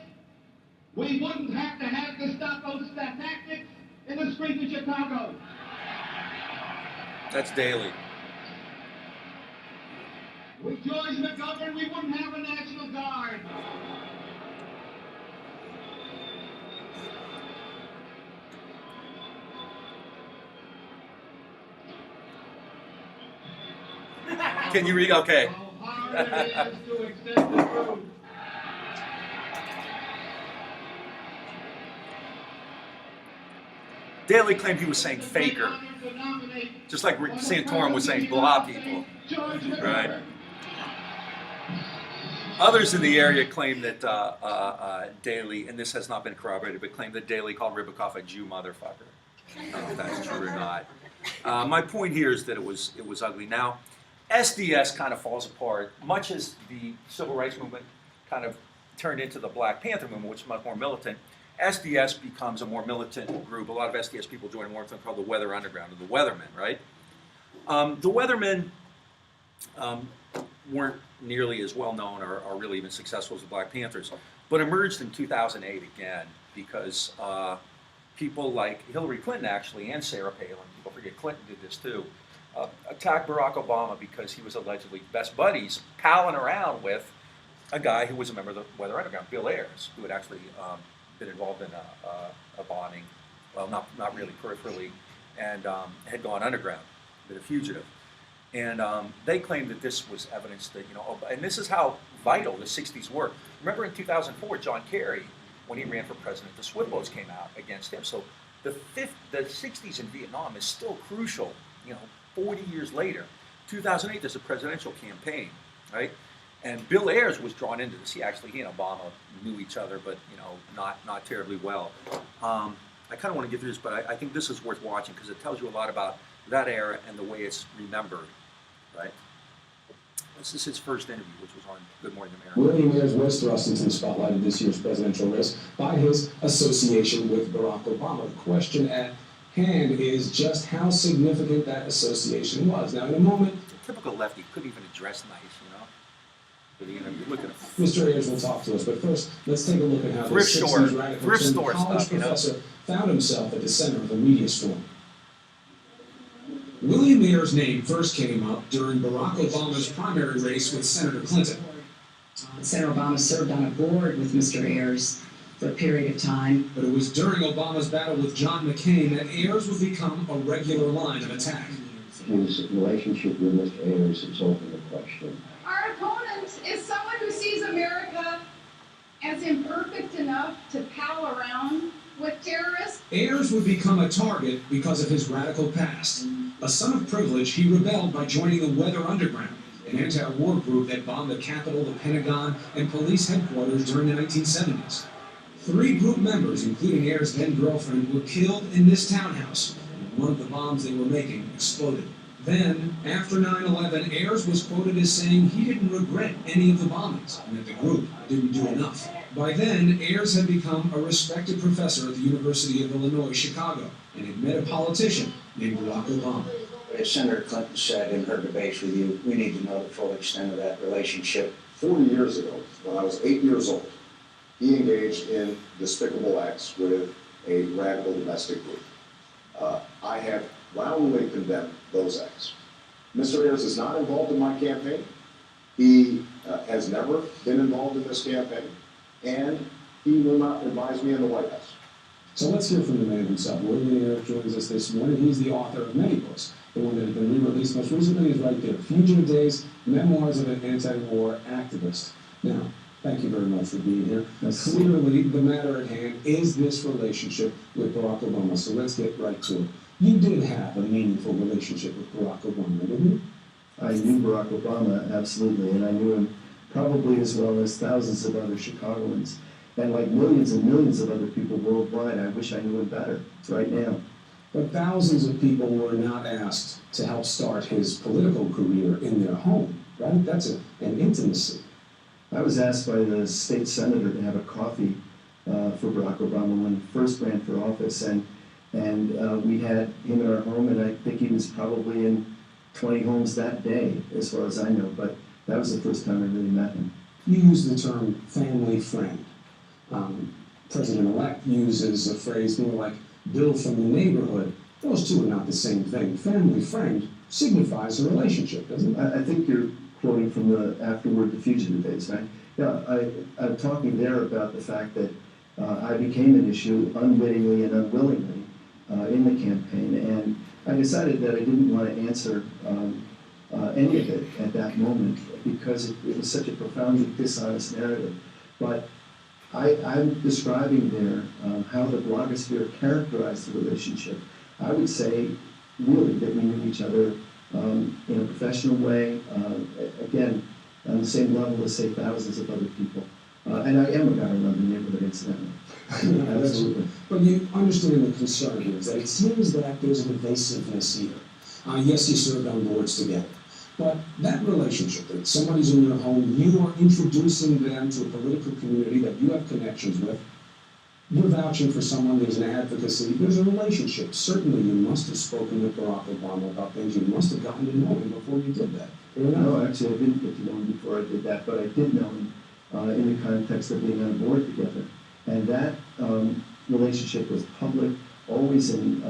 we wouldn't have to have Gestapo tactics in the streets of Chicago. That's Daley. With George McGovern, we wouldn't have a National Guard. Can you read? Okay. How hard it is to extend the truth. Daley claimed he was saying faker, just like Santorum was saying blah people. Right. Others in the area claim that Daley, and this has not been corroborated, but claim that Daley called Ribicoff a Jew motherfucker. I don't know if that's true or not. My point here is that it was ugly. Now, SDS kind of falls apart, much as the civil rights movement kind of turned into the Black Panther movement, which is much more militant. SDS becomes a more militant group. A lot of SDS people join more something called the Weather Underground, or the Weathermen, right? The Weathermen weren't nearly as well known or really even successful as the Black Panthers, but emerged in 2008 again because people like Hillary Clinton, actually, and Sarah Palin, people forget Clinton did this too, attacked Barack Obama because he was allegedly best buddies, palling around with a guy who was a member of the Weather Underground, Bill Ayers, who had actually been involved in a bombing, well, not really peripherally, and had gone underground, been a fugitive. And they claimed that this was evidence that, and this is how vital the 60s were. Remember in 2004, John Kerry, when he ran for president, the SWIFOs came out against him. So the 60s in Vietnam is still crucial, 40 years later. 2008, there's a presidential campaign, right? And Bill Ayers was drawn into this. He and Obama knew each other, but not terribly well. I kind of want to get through this, but I think this is worth watching because it tells you a lot about that era and the way it's remembered, right? This is his first interview, which was on Good Morning America. William Ayers was thrust into the spotlight of this year's presidential race by his association with Barack Obama. The question at hand is just how significant that association was. Now, in a moment, a typical lefty couldn't even address nice, But look at him. Mr. Ayers will talk to us, but first, let's take a look at how Thrift the 60s store radical college professor found himself at the center of a media storm. William Ayers' name first came up during Barack Obama's primary race with Senator Clinton. Senator Obama served on a board with Mr. Ayers for a period of time. But it was during Obama's battle with John McCain that Ayers would become a regular line of attack. His relationship with Mr. Ayers is open to question. Our opponent is someone who sees America as imperfect enough to pal around with terrorists. Ayers would become a target because of his radical past. A son of privilege, he rebelled by joining the Weather Underground, an anti-war group that bombed the Capitol, the Pentagon, and police headquarters during the 1970s. 3 group members, including Ayers' then-girlfriend, were killed in this townhouse, and one of the bombs they were making exploded. Then, after 9/11, Ayers was quoted as saying he didn't regret any of the bombings, and that the group didn't do enough. By then, Ayers had become a respected professor at the University of Illinois, Chicago, and had met a politician named Barack Obama. As Senator Clinton said in her debates with you, we need to know the full extent of that relationship. 40 years ago, when I was 8 years old, he engaged in despicable acts with a radical domestic group. I have roundly condemned those acts. Mr. Ayers is not involved in my campaign. He has never been involved in this campaign, and he will not advise me in the White House. So let's hear from the man himself. William Ayers joins us this morning. He's the author of many books. The one that has been re-released most recently is right there, Fugitive Days, Memoirs of an Anti-War Activist. Now, thank you very much for being here. Clearly, the matter at hand is this relationship with Barack Obama, so let's get right to it. You did have a meaningful relationship with Barack Obama, didn't you? I knew Barack Obama, absolutely, and I knew him probably as well as thousands of other Chicagoans. And like millions and millions of other people worldwide, I wish I knew him better right now. But thousands of people were not asked to help start his political career in their home, right? That's an intimacy. I was asked by the state senator to have a coffee for Barack Obama when he first ran for office, and we had him in our home, and I think he was probably in 20 homes that day, as far as I know, but that was the first time I really met him. You use the term family friend. President-elect uses a phrase more like Bill from the neighborhood. Those two are not the same thing. Family friend signifies a relationship, doesn't it? I think you're quoting from the afterward the fugitive days, right? Yeah, I'm talking there about the fact that I became an issue unwittingly and unwillingly in the campaign, and I decided that I didn't want to answer any of it at that moment because it was such a profoundly dishonest narrative. But I'm describing there how the blogosphere characterized the relationship. I would say, really, that we knew each other in a professional way, again, on the same level as, say, thousands of other people. And I am a guy around the neighborhood, incidentally. Absolutely. But you understand the concern here is that it seems that there's an evasiveness here. Yes, you served on boards together. But that relationship, that somebody's in your home, you are introducing them to a political community that you have connections with, you're vouching for someone, there's an advocacy, there's a relationship. Certainly you must have spoken with Barack Obama about things, you must have gotten to know him before you did that. No, actually I didn't get to know him before I did that, but I did know him in the context of being on a board together. And that relationship was public, always in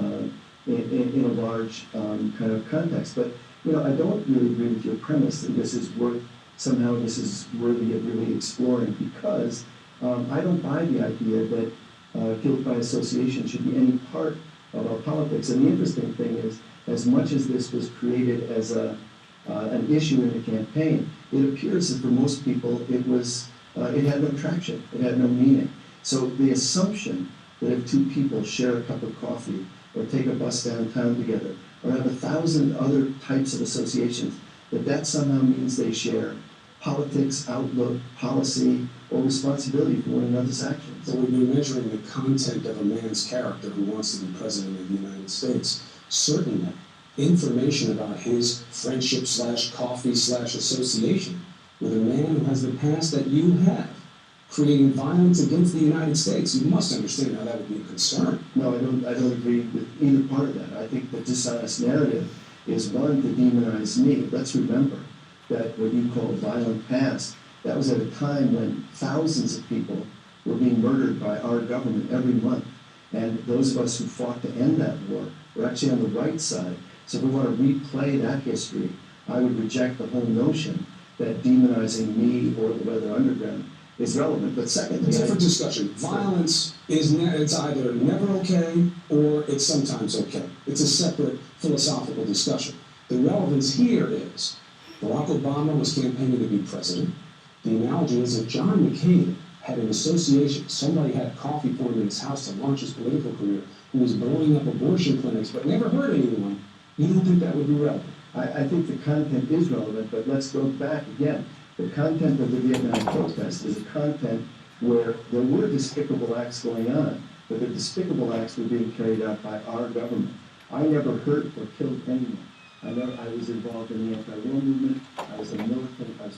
a large kind of context. But you know, I don't really agree with your premise that this is worthy of really exploring, because I don't buy the idea that guilt by association should be any part of our politics. And the interesting thing is, as much as this was created as an issue in the campaign, it appears that for most people it had no traction, it had no meaning. So the assumption that if two people share a cup of coffee or take a bus downtown together or have 1,000 other types of associations, that somehow means they share politics, outlook, policy, or responsibility for one another's actions. So when you're measuring the content of a man's character who wants to be president of the United States, certainly information about his friendship / coffee / association with a man who has the past that you have, creating violence against the United States, you must understand how that would be a concern. No, I don't agree with either part of that. I think the dishonest narrative is one to demonize me. Let's remember that what you call violent past, that was at a time when thousands of people were being murdered by our government every month. And those of us who fought to end that war were actually on the right side. So if we want to replay that history, I would reject the whole notion that demonizing me or the Weather Underground is relevant. But secondly, it's a different discussion. Violence is it's either never okay or it's sometimes okay. It's a separate philosophical discussion. The relevance here is Barack Obama was campaigning to be president. The analogy is if John McCain had an association, somebody had coffee for him in his house to launch his political career, who was blowing up abortion clinics but never hurt anyone, you don't think that would be relevant? I think the content is relevant, but let's go back again. The content of the Vietnam protest is a content where there were despicable acts going on, but the despicable acts were being carried out by our government. I never hurt or killed anyone. I was involved in the anti-war movement. I was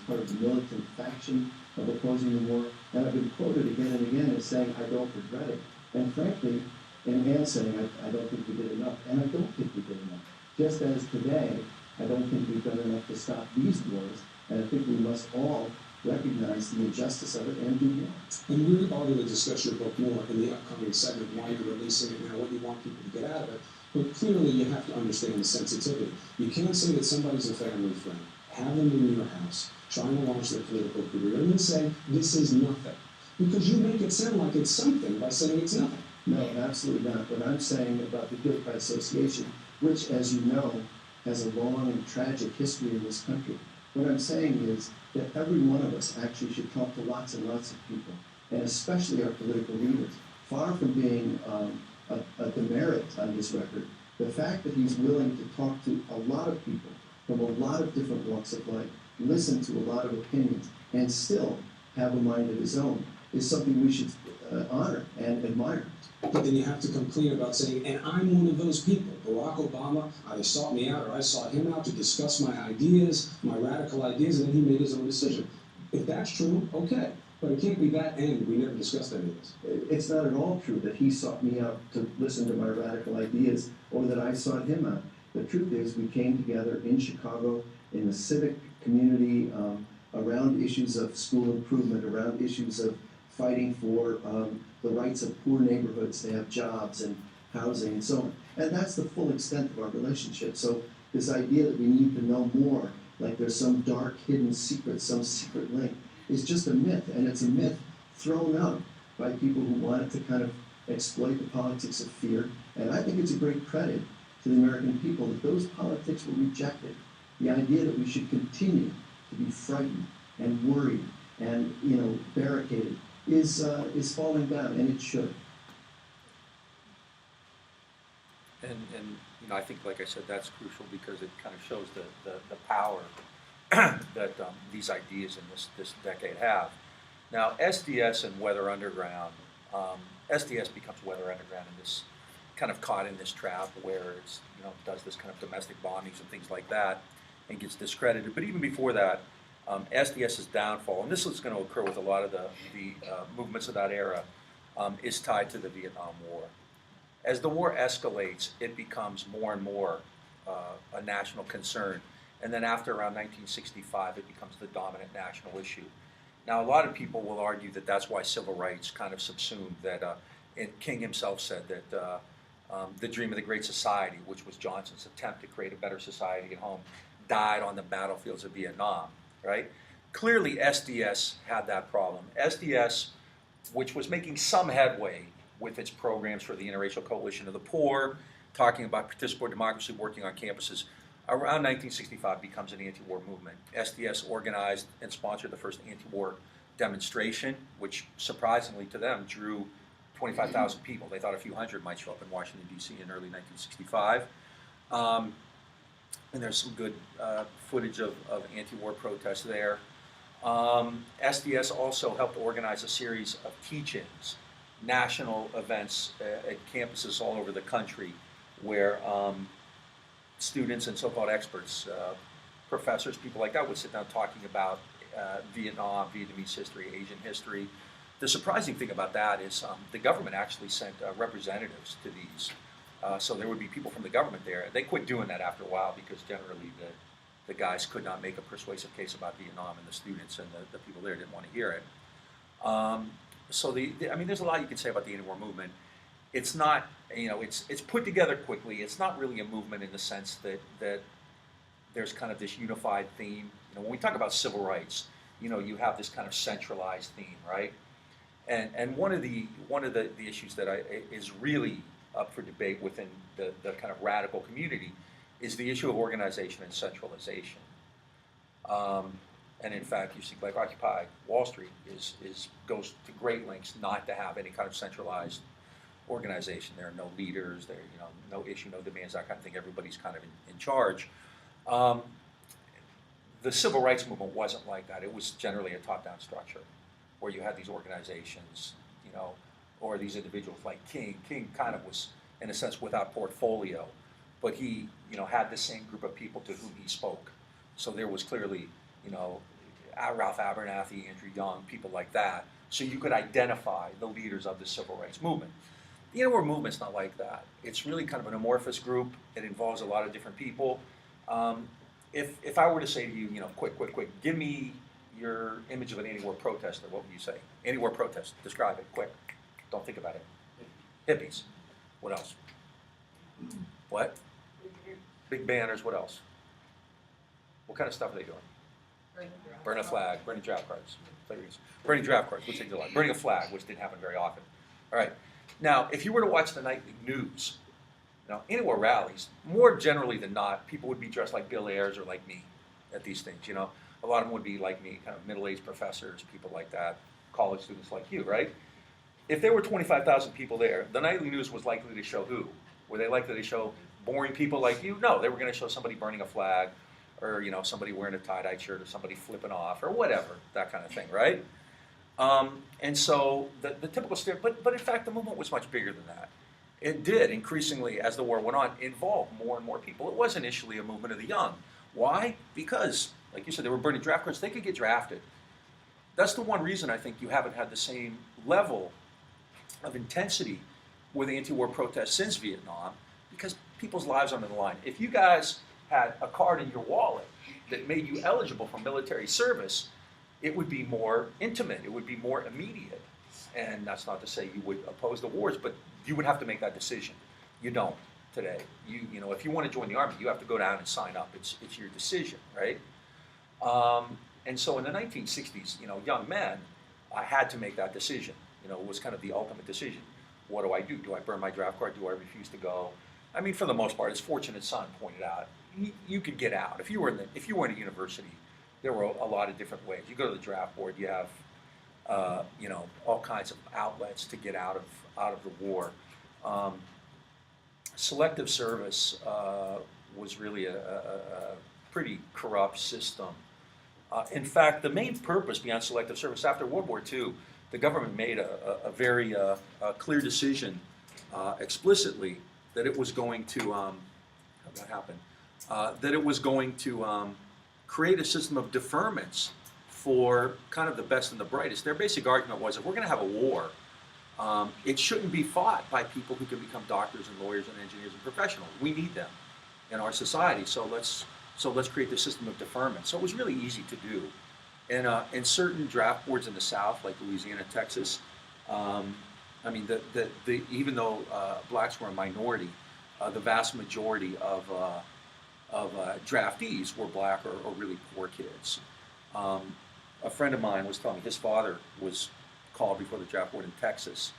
part of the militant faction of opposing the war, and I've been quoted again and again as saying I don't regret it. And frankly, and saying I don't think we did enough, and I don't think we did enough. Just as today, I don't think we've done enough to stop these wars, and I think we must all recognize the injustice of it and do more. And we're going to discuss your book more in the upcoming segment, why you're releasing it now, what you want people to get out of it. But clearly you have to understand the sensitivity. You can't say that somebody's a family friend, have them in your house, trying to launch their political career, and then say, this is nothing. Because you make it sound like it's something by saying it's nothing. No, absolutely not. What I'm saying about the guilt by association, which, as you know, has a long and tragic history in this country. What I'm saying is that every one of us actually should talk to lots and lots of people, and especially our political leaders. Far from being a demerit on his record, the fact that he's willing to talk to a lot of people from a lot of different walks of life, listen to a lot of opinions, and still have a mind of his own is something we should honor and admire. But then you have to come clean about saying, and I'm one of those people. Barack Obama either sought me out or I sought him out to discuss my ideas, my radical ideas, and then he made his own decision. If that's true, okay. But it can't be that end. We never discussed any of this. It's not at all true that he sought me out to listen to my radical ideas or that I sought him out. The truth is we came together in Chicago in the civic community around issues of school improvement, around issues of fighting for the rights of poor neighborhoods to have jobs and housing and so on. And that's the full extent of our relationship. So this idea that we need to know more, like there's some dark hidden secret, some secret link, is just a myth. And it's a myth thrown out by people who wanted to kind of exploit the politics of fear. And I think it's a great credit to the American people that those politics were rejected. The idea that we should continue to be frightened and worried and, barricaded is falling down, and it should. And I think, like I said, that's crucial because it kind of shows the power that these ideas in this decade have. Now, SDS and Weather Underground, SDS becomes Weather Underground in this kind of caught in this trap where it's does this kind of domestic bombings and things like that and gets discredited. But even before that, SDS's downfall, and this is going to occur with a lot of the movements of that era, is tied to the Vietnam War. As the war escalates, it becomes more and more a national concern. And then after around 1965, it becomes the dominant national issue. Now, a lot of people will argue that that's why civil rights kind of subsumed that. And King himself said that the dream of the Great Society, which was Johnson's attempt to create a better society at home, died on the battlefields of Vietnam. Right? Clearly, SDS had that problem. SDS, which was making some headway with its programs for the Interracial Coalition of the Poor, talking about participatory democracy, working on campuses, around 1965 becomes an anti-war movement. SDS organized and sponsored the first anti-war demonstration, which surprisingly to them drew 25,000 people. They thought a few hundred might show up in Washington, D.C. in early 1965. And there's some good footage of anti-war protests there. SDS also helped organize a series of teach-ins, national events at campuses all over the country where students and so-called experts, professors, people like that would sit down talking about Vietnam, Vietnamese history, Asian history. The surprising thing about that is the government actually sent representatives to these. So there would be people from the government there. They quit doing that after a while because generally the guys could not make a persuasive case about Vietnam, and the students and the people there didn't want to hear it. So there's a lot you can say about the anti-war movement. It's not, it's put together quickly. It's not really a movement in the sense that there's kind of this unified theme. When we talk about civil rights, you have this kind of centralized theme, right? And one of the issues that is really up for debate within the kind of radical community is the issue of organization and centralization. And in fact, you see, like Occupy Wall Street goes to great lengths not to have any kind of centralized organization. There are no leaders. There, no issue, no demands, that kind of thing. Everybody's kind of in charge. The civil rights movement wasn't like that. It was generally a top-down structure where you had these organizations, or these individuals like King. King kind of was, in a sense, without portfolio, but he, had the same group of people to whom he spoke. So there was clearly, Ralph Abernathy, Andrew Young, people like that. So you could identify the leaders of the civil rights movement. The anti-war movement's not like that. It's really kind of an amorphous group. It involves a lot of different people. If I were to say to you, quick, give me your image of an anti-war protester, what would you say? Anti-war protest, describe it, quick. Don't think about it. Hippies. What else? What? Big banners, what else? What kind of stuff are they doing? Burn a flag, burning draft cards. Burning draft cards, which they do a lot. Burning a flag, which didn't happen very often. All right. Now, if you were to watch the nightly news, anti-war rallies, more generally than not, people would be dressed like Bill Ayers or like me at these things, A lot of them would be like me, kind of middle-aged professors, people like that, college students like you, right? If there were 25,000 people there, the nightly news was likely to show who? Were they likely to show boring people like you? No, they were going to show somebody burning a flag, or somebody wearing a tie-dye shirt, or somebody flipping off, or whatever, that kind of thing, right? And so the typical but in fact the movement was much bigger than that. It did increasingly, as the war went on, involve more and more people. It was initially a movement of the young. Why? Because, like you said, they were burning draft cards. They could get drafted. That's the one reason I think you haven't had the same level of intensity with anti-war protests since Vietnam, because people's lives are on the line. If you guys had a card in your wallet that made you eligible for military service, it would be more intimate. It would be more immediate. And that's not to say you would oppose the wars, but you would have to make that decision. You don't today. You know, if you want to join the Army, you have to go down and sign up. It's your decision, right? And so in the 1960s, you know, young men had to make that decision. You know, it was kind of the ultimate decision. What do I do? Do I burn my draft card? Do I refuse to go? I mean, for the most part, as Fortunate Son pointed out, you could get out. If you were in a university, there were a lot of different ways. You go to the draft board, you have you know, all kinds of outlets to get out of the war. Selective service was really a pretty corrupt system. In fact, the main purpose beyond selective service after World War II, the government made a very clear decision explicitly that it was going to that it was going to create a system of deferments for kind of the best and the brightest. Their basic argument was, if we're going to have a war, it shouldn't be fought by people who can become doctors and lawyers and engineers and professionals. We need them in our society, so let's create this system of deferment. So it was really easy to do. And in certain draft boards in the South, like Louisiana, Texas, I mean, even though blacks were a minority, the vast majority of draftees were black or really poor kids. A friend of mine was telling me his father was called before the draft board in Texas,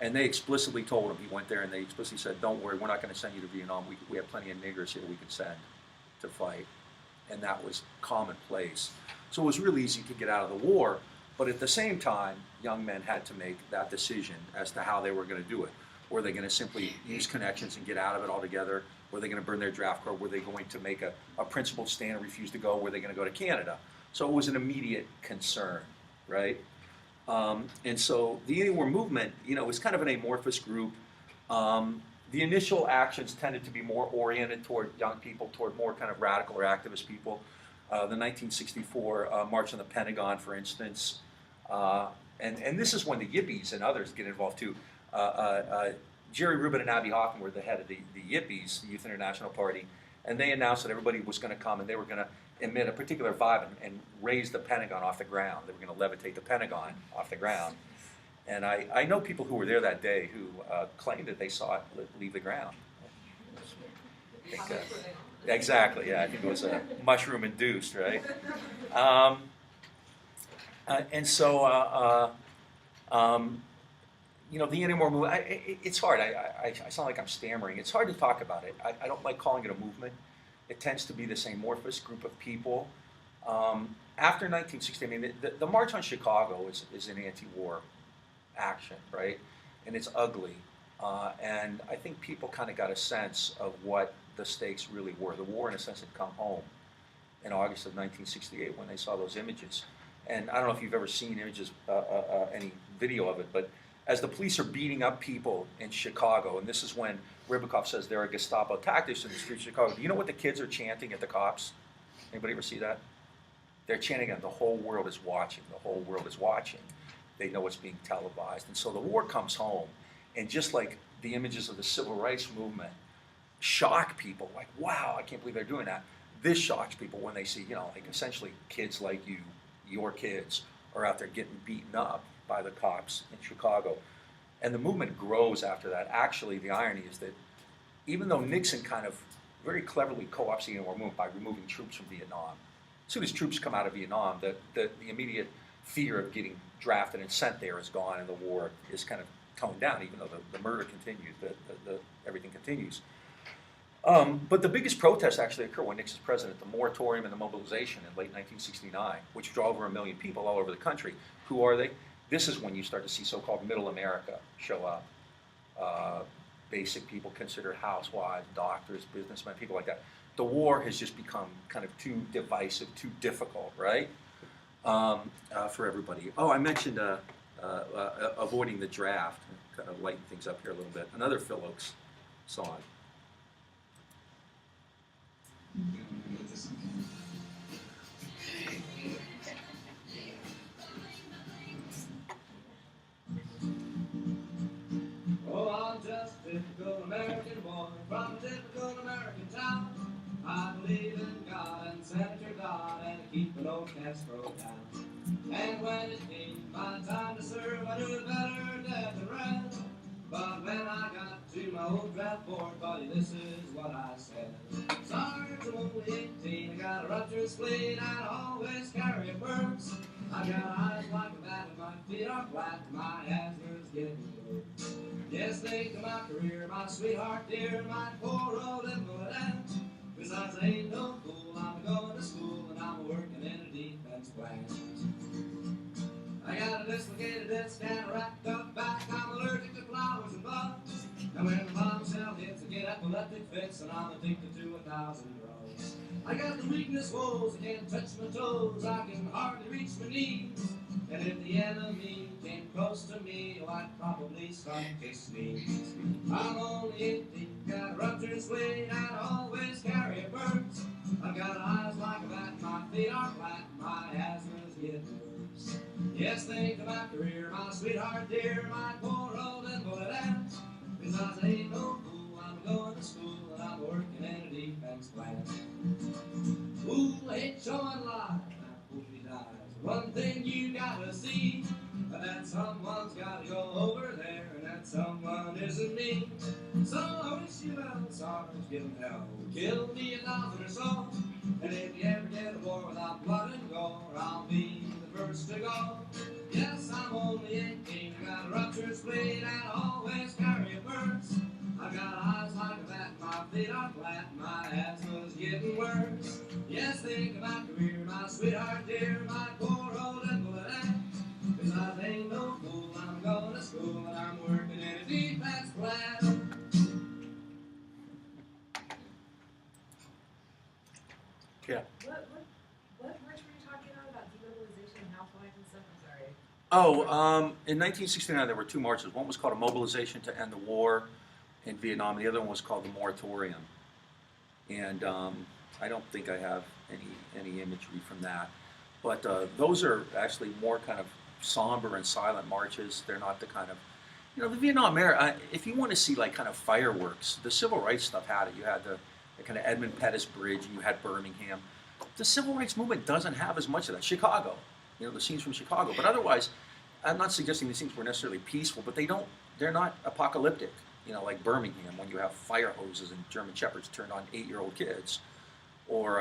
and they explicitly told him, he went there and they explicitly said, don't worry, we're not going to send you to Vietnam. We have plenty of niggers here we can send to fight. And that was commonplace. So it was really easy to get out of the war, but at the same time, young men had to make that decision as to how they were going to do it. Were they going to simply use connections and get out of it altogether? Were they going to burn their draft card? Were they going to make a principled stand and refuse to go? Were they going to go to Canada? So it was an immediate concern, right? And so the anti-war movement, you know, was kind of an amorphous group. The initial actions tended to be more oriented toward young people, toward more kind of radical or activist people. The 1964 March on the Pentagon, for instance. And this is when the Yippies and others get involved too. Jerry Rubin and Abbie Hoffman were the head of the Yippies, the Youth International Party, and they announced that everybody was going to come and they were going to emit a particular vibe and raise the Pentagon off the ground. They were going to levitate the Pentagon off the ground. And I know people who were there that day who claimed that they saw it leave the ground. I think, exactly, yeah, I think it was mushroom-induced, right? And so, you know, the anti-war movement, it's hard. I sound like I'm stammering. It's hard to talk about it. I don't like calling it a movement. It tends to be this amorphous group of people. After 1960, I mean, the March on Chicago is an anti-war action, right? And it's ugly. And I think people kind of got a sense of what the stakes really were. The war, in a sense, had come home in August of 1968 when they saw those images. And I don't know if you've ever seen images, any video of it, but as the police are beating up people in Chicago, and this is when Ribicoff says there are Gestapo tactics in the streets of Chicago. Do you know what the kids are chanting at the cops? Anybody ever see that? They're chanting and the whole world is watching. The whole world is watching. They know it's being televised. And so the war comes home, and just like the images of the civil rights movement shock people, like, wow, I can't believe they're doing that. This shocks people when they see, you know, like essentially kids like you, your kids, are out there getting beaten up by the cops in Chicago. And the movement grows after that. Actually, the irony is that even though Nixon kind of very cleverly co-opts the anti-war movement by removing troops from Vietnam, as soon as troops come out of Vietnam, the immediate fear of getting drafted and sent there is gone, and the war is kind of toned down, even though the murder continues, everything continues. But the biggest protests actually occur when Nixon's president, the moratorium and the mobilization in late 1969, which draw over 1 million people all over the country. Who are they? This is when you start to see so-called middle America show up. Basic people considered housewives, doctors, businessmen, people like that. The war has just become kind of too divisive, too difficult, right? for everybody. Oh, I mentioned avoiding the draft, kind of lighten things up here a little bit. Another Phil Oakes song. Oh, I'm just a typical American boy from a typical American town. I believe in God and Senator Dodd and keep an old Castro down. And when it came my time to serve, I knew better death than red. But when I got to my old draft board, buddy, this is what I said. Sarge, I'm only 18, I got a ruptured spleen, and I always carry a purse. I got eyes like a bat and my feet are flat, my asthma's getting worse. Yes, think of my career, my sweetheart dear, my poor old invalid aunt. Besides, I ain't no fool, I'm going to school and I'm working in a defense plant. I got a dislocated disc and a racked up back, I'm allergic to flowers and bugs. And when the bombshell hits, I get epileptic fits and I'm addicted to 1,000 drugs. I got the weakness woes, I can't touch my toes, I can hardly reach my knees. And if the enemy came close to me, oh, I'd probably start to sneeze. I'm only 18, got a ruptured spleen, and I always carry a burns. I've got eyes like a bat, my feet are flat, my asthma's getting worse. Yes, think of my career, my sweetheart dear, my poor old invalid aunt. Besides, I ain't no fool, I'm going to school, and I'm working in a defense plant. Ooh, I hate showing lies, I hope he dies. One thing you gotta see, that someone's gotta go over there, and that someone isn't me. So I wish you well, Sarge, give him hell. Kill me 1,000 or so, and if you ever get a war without blood and gore, I'll be the first to go. Yes, I'm only 18, I got a ruptured spleen, and I always carry a purse. I've got eyes like a bat, my feet are flat, my asthma's getting worse. Yes, think of my career, my sweetheart dear, my poor old invalid aunt. Besides, ain't no fool, I'm going to school and I'm working in a defense plant. Yeah. What words were you talking about demobilization and housewives and stuff? I'm sorry. Oh, in 1969 there were two marches. One was called a mobilization to end the war in Vietnam, and the other one was called the moratorium. And I don't think I have any imagery from that. But those are actually more kind of somber and silent marches. They're not the kind of, the Vietnam era, if you want to see like kind of fireworks, the civil rights stuff had it. You had the kind of Edmund Pettus Bridge, and you had Birmingham. The civil rights movement doesn't have as much of that. Chicago, the scenes from Chicago. But otherwise, I'm not suggesting these things were necessarily peaceful, but they're not apocalyptic. Like Birmingham, when you have fire hoses and German shepherds turned on 8-year-old kids, or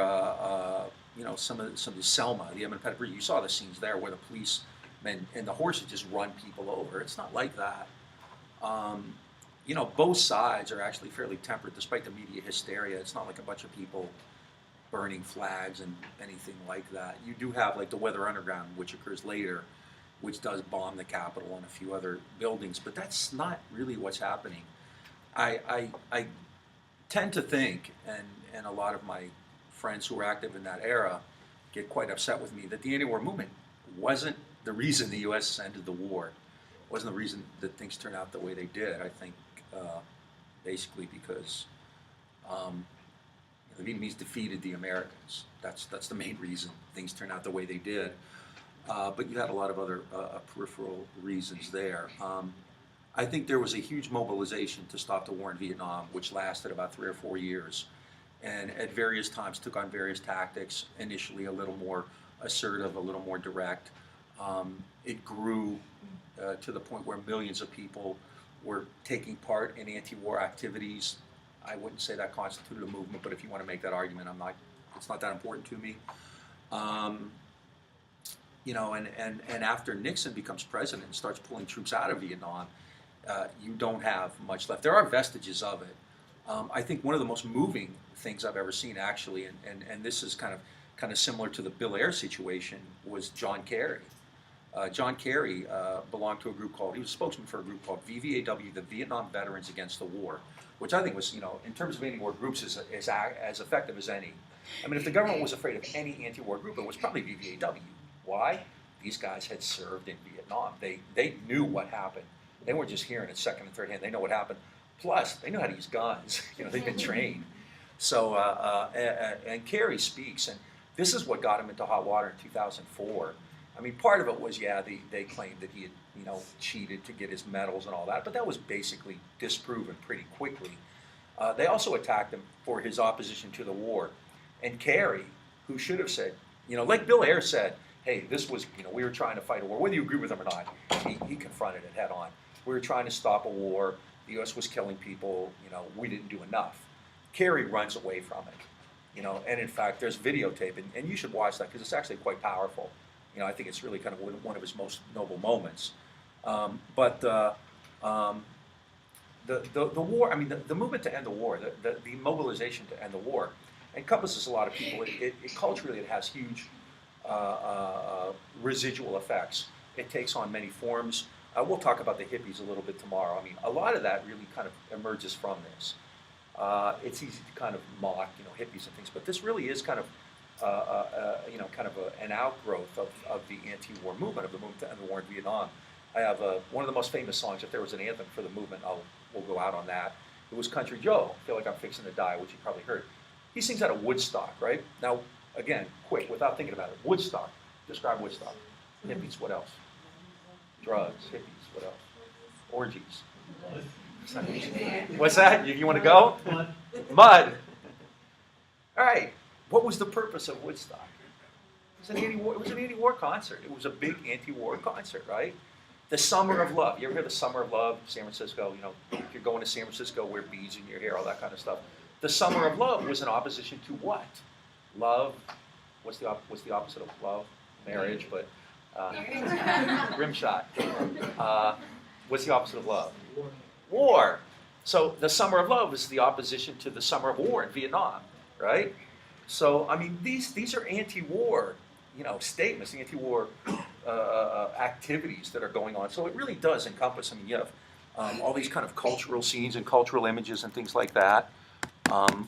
some of the Selma, the Edmund Pettus Bridge. You saw the scenes there where the policemen and the horses just run people over. It's not like that. Both sides are actually fairly tempered, despite the media hysteria. It's not like a bunch of people burning flags and anything like that. You do have like the Weather Underground, which occurs later, which does bomb the Capitol and a few other buildings, but that's not really what's happening. I tend to think, and a lot of my friends who were active in that era get quite upset with me, that the anti-war movement wasn't the reason the U.S. ended the war. It wasn't the reason that things turned out the way they did. I think basically because the Vietnamese defeated the Americans. That's the main reason things turned out the way they did. But you had a lot of other peripheral reasons there. I think there was a huge mobilization to stop the war in Vietnam, which lasted about 3 or 4 years, and at various times took on various tactics, initially a little more assertive, a little more direct. It grew to the point where millions of people were taking part in anti-war activities. I wouldn't say that constituted a movement, but if you want to make that argument, it's not that important to me. And after Nixon becomes president and starts pulling troops out of Vietnam, you don't have much left. There are vestiges of it. I think one of the most moving things I've ever seen, actually, and this is kind of similar to the Bill Ayers situation, was John Kerry. John Kerry belonged to a group he was a spokesman for a group called VVAW, the Vietnam Veterans Against the War, which I think was, in terms of anti-war groups, is as effective as any. I mean, if the government was afraid of any anti-war group, it was probably VVAW. Why? These guys had served in Vietnam. They knew what happened. They weren't just hearing it second and third hand. They know what happened. Plus, they know how to use guns. They've been trained. So, and Kerry speaks, and this is what got him into hot water in 2004. I mean, part of it was, yeah, they claimed that he had, cheated to get his medals and all that, but that was basically disproven pretty quickly. They also attacked him for his opposition to the war. And Kerry, who should have said, like Bill Ayers said, hey, this was, we were trying to fight a war, whether you agree with him or not, he confronted it head on. We were trying to stop a war, the U.S. was killing people, we didn't do enough. Kerry runs away from it, and in fact, there's videotape, and you should watch that because it's actually quite powerful. I think it's really kind of one of his most noble moments. But the war, I mean, the movement to end the war, the mobilization to end the war, encompasses a lot of people. Culturally, it has huge residual effects. It takes on many forms. We'll talk about the hippies a little bit tomorrow. I mean, a lot of that really kind of emerges from this. It's easy to kind of mock, hippies and things, but this really is kind of, an outgrowth of the anti-war movement, of the movement to end the war in Vietnam. I have one of the most famous songs. If there was an anthem for the movement, we'll go out on that. It was Country Joe, I Feel Like I'm Fixing to Die, which you probably heard. He sings out of Woodstock, right? Now, again, quick, without thinking about it. Woodstock, describe Woodstock. Hippies, what else? Drugs, hippies, what else? Orgies. What's that? You want to go? Mud. All right. What was the purpose of Woodstock? It was an anti-war concert. It was a big anti-war concert, right? The Summer of Love. You ever hear the Summer of Love? San Francisco, if you're going to San Francisco, wear beads in your hair, all that kind of stuff. The Summer of Love was in opposition to what? Love. What's the opposite of love? Marriage, but rim shot. What's the opposite of love? War. So the Summer of Love is the opposition to the Summer of War in Vietnam, right? So I mean, these are anti-war, statements, anti-war activities that are going on. So it really does encompass. I mean, you have all these kind of cultural scenes and cultural images and things like that.